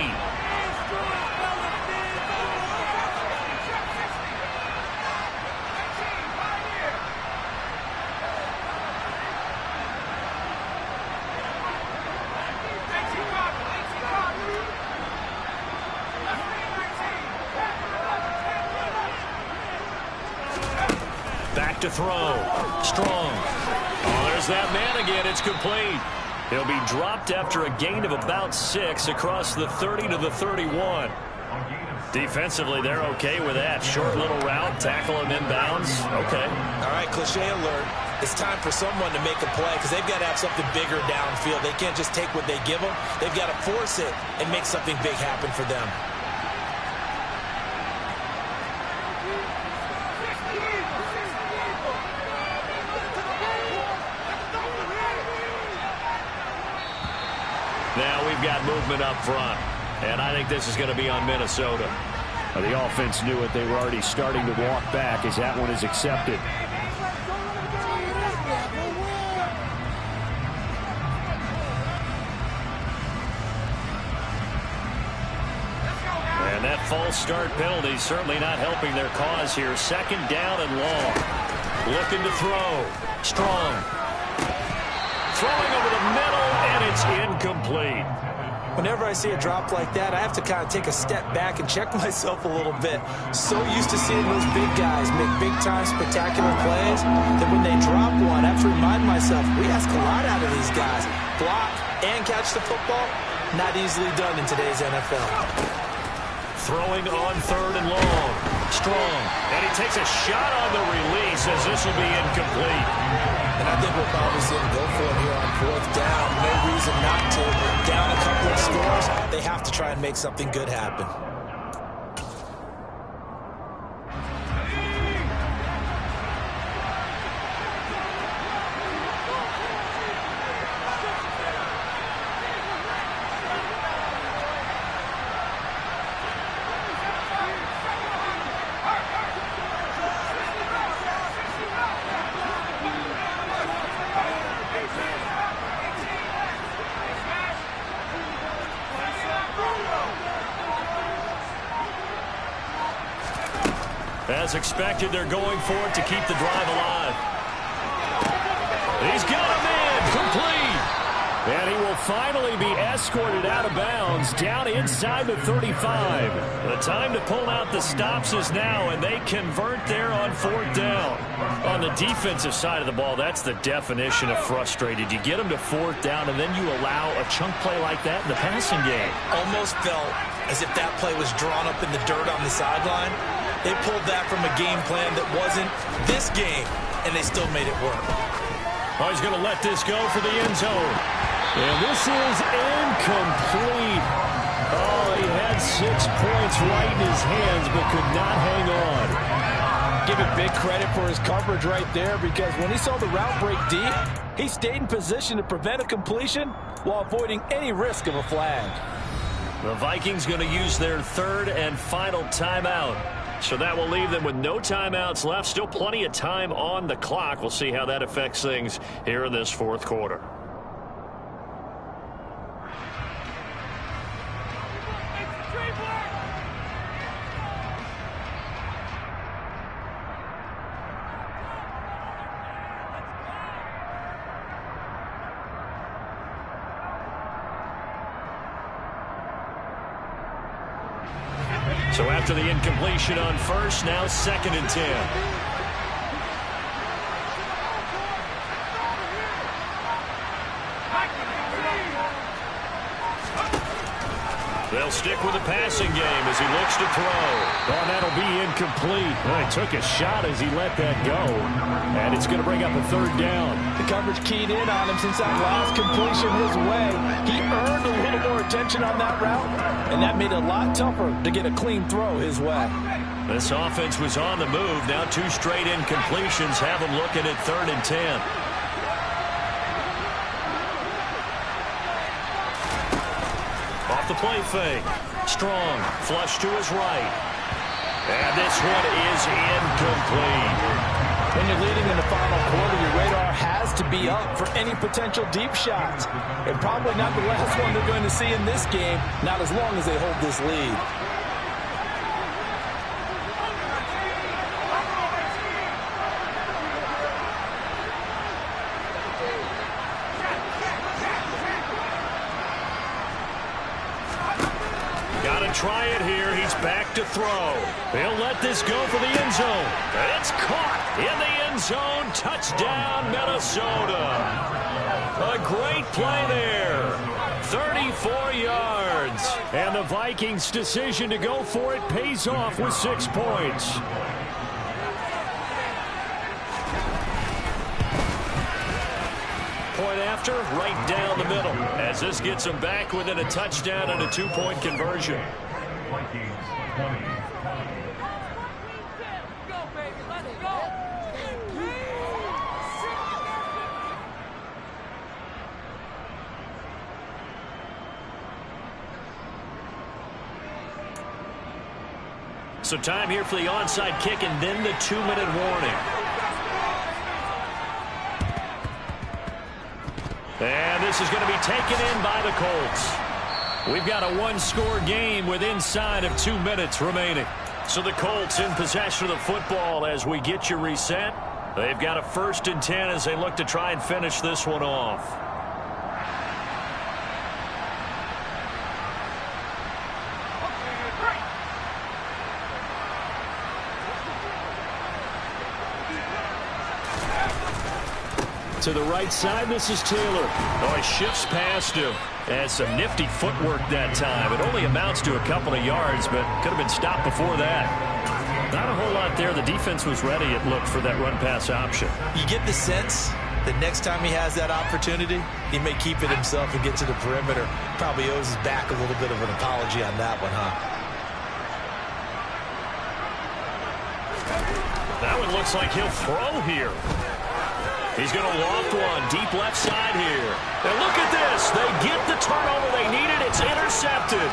Back to throw. Strong. Oh, there's that man again. It's complete. He'll be dropped after a gain of about 6 across the 30 to the 31. Defensively, they're okay with that. Short little route, tackle him inbounds. Okay. All right, cliche alert. It's time for someone to make a play because they've got to have something bigger downfield. They can't just take what they give them. They've got to force it and make something big happen for them. Now we've got movement up front, and I think this is going to be on Minnesota. The offense knew it. They were already starting to walk back as that one is accepted. And that false start penalty certainly not helping their cause here. 2nd down and long. Looking to throw. Strong. Throwing over the middle, and it's incomplete. Whenever I see a drop like that, I have to kind of take a step back and check myself a little bit. So used to seeing those big guys make big-time spectacular plays that when they drop one, I have to remind myself, we ask a lot out of these guys. Block and catch the football, not easily done in today's NFL. Throwing on 3rd and long. Strong. And he takes a shot on the release as this will be incomplete. And I think we'll probably see him go for it here on 4th down. No reason not to. Down a couple of scores, they have to try and make something good happen. As expected, they're going for it to keep the drive alive. He's got him in. Complete. And he will finally be escorted out of bounds down inside the 35. The time to pull out the stops is now, and they convert there on 4th down. On the defensive side of the ball, that's the definition of frustrated. You get them to 4th down, and then you allow a chunk play like that in the passing game. Almost felt as if that play was drawn up in the dirt on the sideline. They pulled that from a game plan that wasn't this game, and they still made it work. Oh, he's going to let this go for the end zone. And this is incomplete. Oh, he had 6 points right in his hands, but could not hang on. Give him big credit for his coverage right there, because when he saw the route break deep, he stayed in position to prevent a completion while avoiding any risk of a flag. The Vikings going to use their 3rd and final timeout. So that will leave them with no timeouts left. Still plenty of time on the clock. We'll see how that affects things here in this 4th quarter. So after the incompletion on 1st, now 2nd and 10. They'll stick with the passing game as he looks to throw. Oh, that'll be incomplete. Well, he took a shot as he let that go. And it's going to bring up a 3rd down. The coverage keyed in on him since that last completion his way. He earned a little more attention on that route, and that made it a lot tougher to get a clean throw his way. This offense was on the move. Now 2 straight incompletions have them looking at 3rd and 10. Off the play fake. Strong. Flush to his right. And this one is incomplete. When you're leading in the final quarter, your radar has to be up for any potential deep shots. And probably not the last one they're going to see in this game, not as long as they hold this lead. Try it here. He's back to throw. He'll let this go for the end zone. And it's caught in the end zone. Touchdown, Minnesota. A great play there. 34 yards. And the Vikings' decision to go for it pays off with 6 points. Point after, right down the middle. As this gets them back within a touchdown and a 2-point conversion. Vikings 20. So time here for the onside kick and then the 2-minute warning. And this is going to be taken in by the Colts. We've got a 1-score game with inside of 2 minutes remaining. So the Colts in possession of the football as we get you reset. They've got a 1st and 10 as they look to try and finish this one off. To the right side, this is Taylor. Oh, he shifts past him. And some nifty footwork that time. It only amounts to a couple of yards, but could have been stopped before that. Not a whole lot there. The defense was ready, it looked, for that run-pass option. You get the sense that next time he has that opportunity, he may keep it himself and get to the perimeter. Probably owes his back a little bit of an apology on that one, huh? That one looks like he'll throw here. He's going to loft one deep left side here. And look at this. They get the turnover they needed. It's intercepted.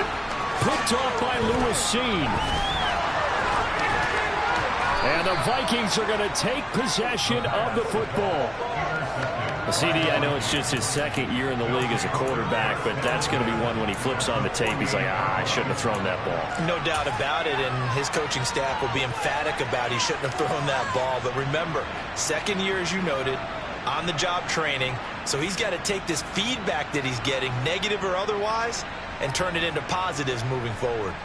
Picked off by Lewis Seen. And the Vikings are going to take possession of the football. CD, I know it's just his second year in the league as a quarterback, but that's going to be one when he flips on the tape. He's like, I shouldn't have thrown that ball. No doubt about it, and his coaching staff will be emphatic about he shouldn't have thrown that ball. But remember, second year, as you noted, on-the-job training, so he's got to take this feedback that he's getting, negative or otherwise, and turn it into positives moving forward.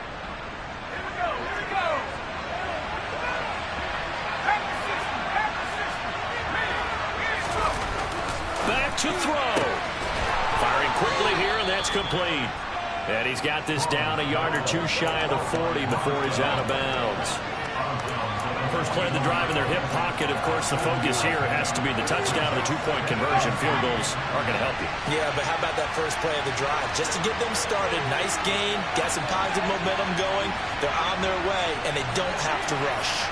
Back to throw. Firing quickly here, and that's complete. And he's got this down a yard or two shy of the 40 before he's out of bounds. First play of the drive in their hip pocket. Of course, the focus here has to be the touchdown and the two-point conversion. Field goals aren't going to help you. Yeah, but how about that first play of the drive? Just to get them started, nice gain, got some positive momentum going. They're on their way, and they don't have to rush.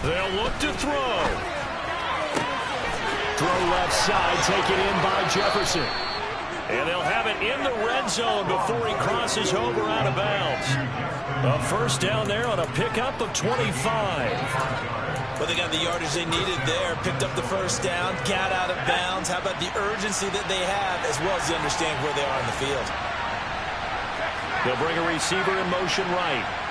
They'll look to throw. Throw left side, taken in by Jefferson. And they'll have it in the red zone before he crosses over out of bounds. A first down there on a pickup of 25. Well, they got the yardage they needed there, picked up the first down, got out of bounds. How about the urgency that they have, as well as they understand where they are in the field. They'll bring a receiver in motion right.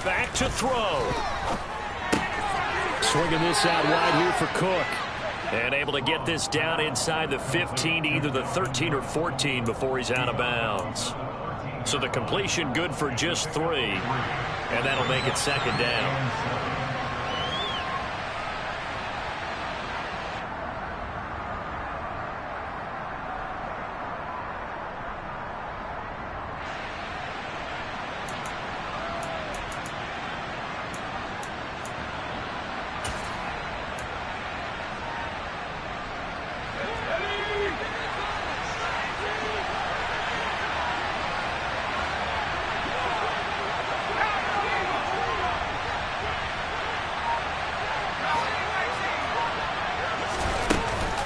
Back to throw. Swinging this out wide here for Cook. And able to get this down inside the 15 to either the 13 or 14 before he's out of bounds. So the completion good for just 3. And that'll make it second down.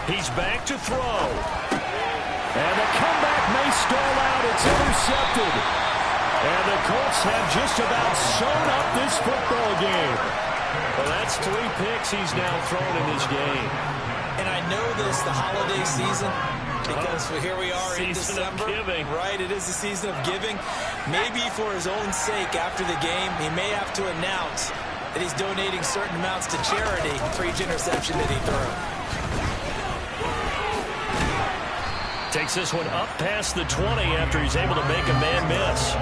He's back to throw. And the comeback may stall out. It's intercepted. And the Colts have just about sewn up this football game. Well, that's 3 picks he's now thrown in this game. And I know this, the holiday season, because here we are in December. Season of giving. Right, it is the season of giving. Maybe for his own sake after the game, he may have to announce that he's donating certain amounts to charity for each interception that he threw. Takes this one up past the 20 after he's able to make a man miss.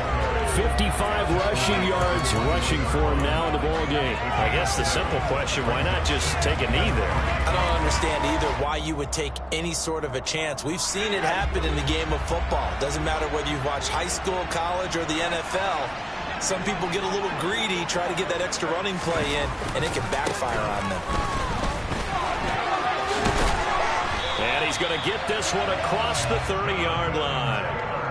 55 rushing yards rushing for him now in the ball game. I guess the simple question, why not just take a knee there? I don't understand either why you would take any sort of a chance. We've seen it happen in the game of football. Doesn't matter whether you've watched high school, college, or the NFL. Some people get a little greedy, try to get that extra running play in, and it can backfire on them. And he's going to get this one across the 30-yard line.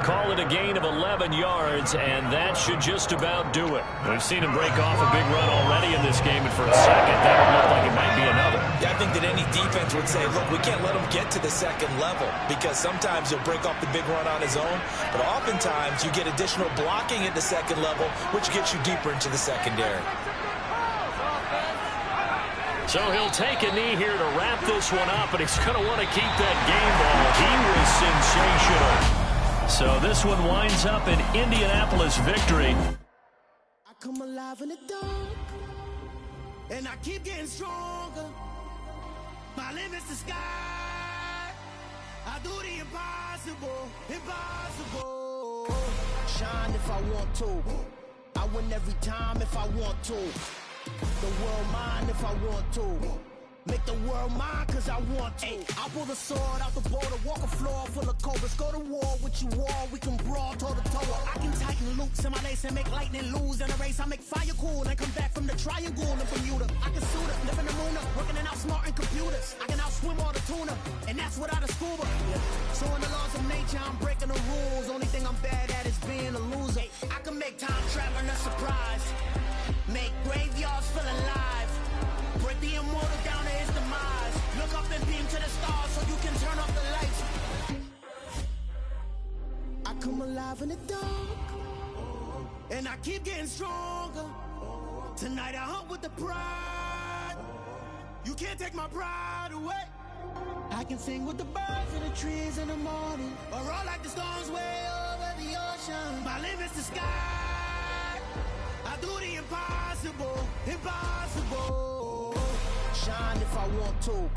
Call it a gain of 11 yards, and that should just about do it. We've seen him break off a big run already in this game, and for a second, that would look like it might be another. Yeah, I think that that any defense would say, look, we can't let him get to the second level because sometimes he'll break off the big run on his own, but oftentimes you get additional blocking at the second level, which gets you deeper into the secondary. So he'll take a knee here to wrap this one up, and he's going to want to keep that game ball. He was sensational. So this one winds up an Indianapolis victory. I come alive in the dark, and I keep getting stronger. My limit's the sky. I do the impossible, impossible. Shine if I want to. I win every time if I want to. The world mine if I want to. Make the world mine cause I want to. I pull the sword out the border, walk a floor full of cobras. Go to war with you all, we can brawl toe to toe. I can tighten loops in my lace and make lightning lose in a race. I make fire cool and come back from the triangle in Bermuda. I can suit it, live in the moon, working and outsmarting computers. I can outswim all the tuna, and that's without a scuba. So in the laws of nature, I'm breaking the rules. Only thing I'm bad at is being a loser. I can make time traveling a surprise. Make graveyards feel alive. Break the immortal down to his demise. Look up and beam to the stars so you can turn off the lights. I come alive in the dark, and I keep getting stronger. Tonight I hunt with the pride. You can't take my pride away. I can sing with the birds and the trees in the morning, or roll like the storms way over the ocean. My limit's the sky. I do the impossible, impossible. Shine if I want to.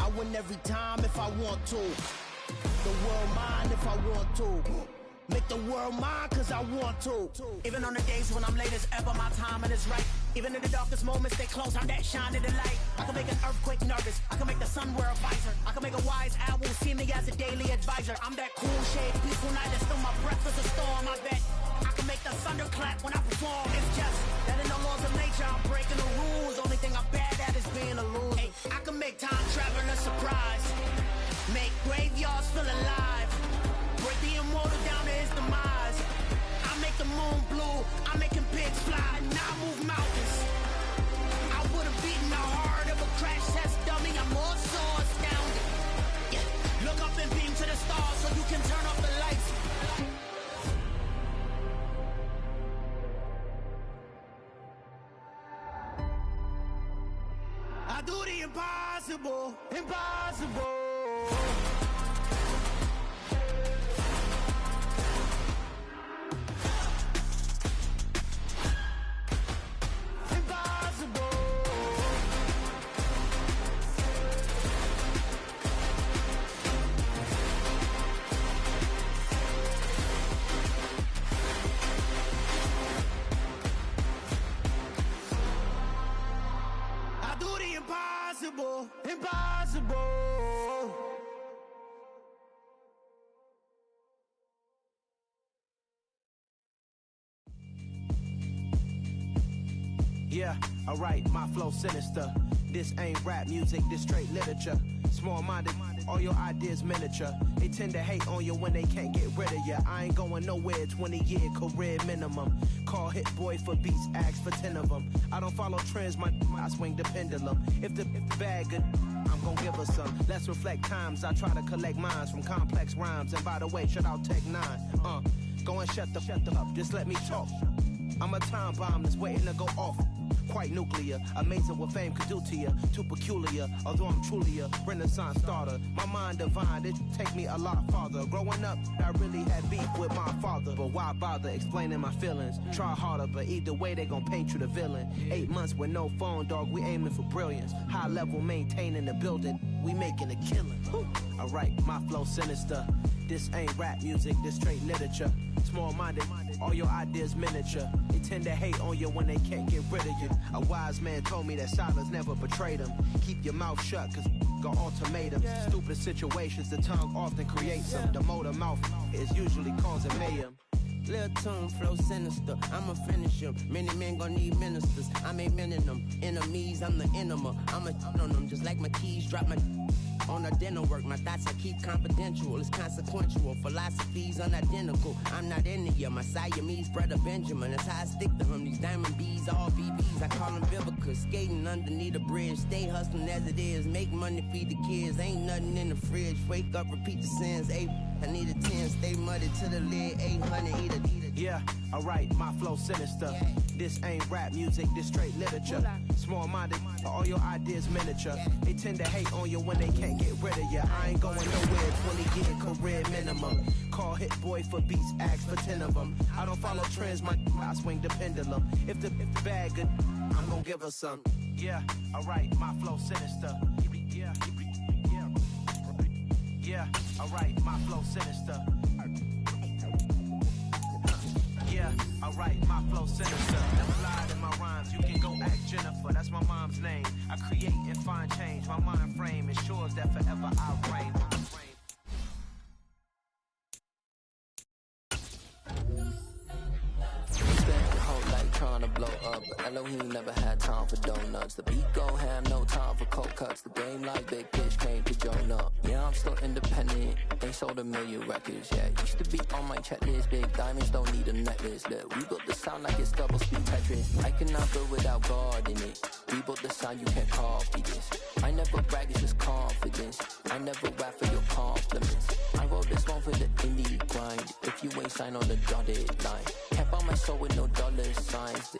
I win every time if I want to. The world mine if I want to. Make the world mine cause I want to. Even on the days when I'm late as ever, my timing is right. Even in the darkest moments, stay close, I'm that shining the light. I can make an earthquake nervous, I can make the sun wear a visor. I can make a wise owl see me as a daily advisor. I'm that cool shade, peaceful night, that's still my breath is a storm, I bet. I can make the thunder clap when I perform. It's just that in the laws of nature, I'm breaking the rules. Only thing I'm bad at is being a loser. Hey, I can make time traveling a surprise. Make graveyards feel alive. Break the immortal down to his demise. I make the moon blue. I'm making pigs fly. Now I move mountains. I would have beaten the heart of a crash test dummy. I'm more so astounded. Yeah. Look up and beam to the stars so you can turn off the lights. I do the impossible, impossible. Impossible, impossible. Yeah, alright, my flow sinister. This ain't rap music, this straight literature. Small-minded, all your ideas miniature. They tend to hate on you when they can't get rid of you. I ain't going nowhere, 20-year career minimum. Call Hit Boy for beats, ask for 10 of them. I don't follow trends, I swing the pendulum. If the bag good, I'm gon' give her some. Let's reflect times, I try to collect minds from complex rhymes. And by the way, shout out Tech 9. Go and shut the up, just let me talk. I'm a time bomb that's waiting to go off. Quite nuclear, amazing what fame could do to you. Too peculiar, although I'm truly a renaissance starter. My mind divine, it take me a lot farther. Growing up, I really had beef with my father. But why bother explaining my feelings? Try harder, but either way they gon' paint you the villain. 8 months with no phone, dog, we aiming for brilliance. High level maintaining the building, we making a killing. Alright, my flow sinister. This ain't rap music, this straight literature. Small-minded, all your ideas miniature. They tend to hate on you when they can't get rid of you. A wise man told me that silence never betrayed him. Keep your mouth shut, cause got ultimatums. Stupid situations, the tongue often creates them. The motor mouth is usually causing mayhem. Lil' tune, flow sinister, I'ma finish him. Many men gon' need ministers, I'm a men in them. Enemies, I'm the enema. I'ma on them, just like my keys, drop my On a dinner work, my thoughts I keep confidential. It's consequential. Philosophies unidentical. I'm not into you. My Siamese brother Benjamin. That's how I stick to him. These diamond bees, all BBs. I call them Vivica. Skating underneath a bridge. Stay hustling as it is. Make money, feed the kids. Ain't nothing in the fridge. Wake up, repeat the sins. I need a 10. Stay muddy to the lid. 800. Eat a. Yeah, alright, my flow sinister. This ain't rap music, this straight literature. Small-minded, all your ideas miniature. They tend to hate on you when they can't get rid of you. I ain't going nowhere, 20 year career minimum. Call Hit Boy for beats, ask for 10 of them. I don't follow trends, I swing the pendulum. If the bag good, I'm gonna give her some. Yeah, alright, my flow sinister. Yeah, alright, my flow sinister. Yeah, alright, my flow sinister. Never lied in my rhymes, you can go ask Jennifer, that's my mom's name. I create and find change, my mind frame ensures that forever I reign. Spent your whole life trying to blow up, but Elohim never had time for donuts. The beat go ham, no time for cold cuts. The game like Big Fish came to Jonah. Yeah, I'm still independent. They sold 1 million records. Yeah, used to be on my checklist. Big diamonds don't need a necklace. Look, we built the sound like it's double speed Tetris. I cannot build without God in it. We built the sound, you can't copy this. I never brag, it's just confidence. I never rap for your compliments. I wrote this one for the indie grind. If you ain't signed on the dotted line, can't buy my soul with no dollar signs.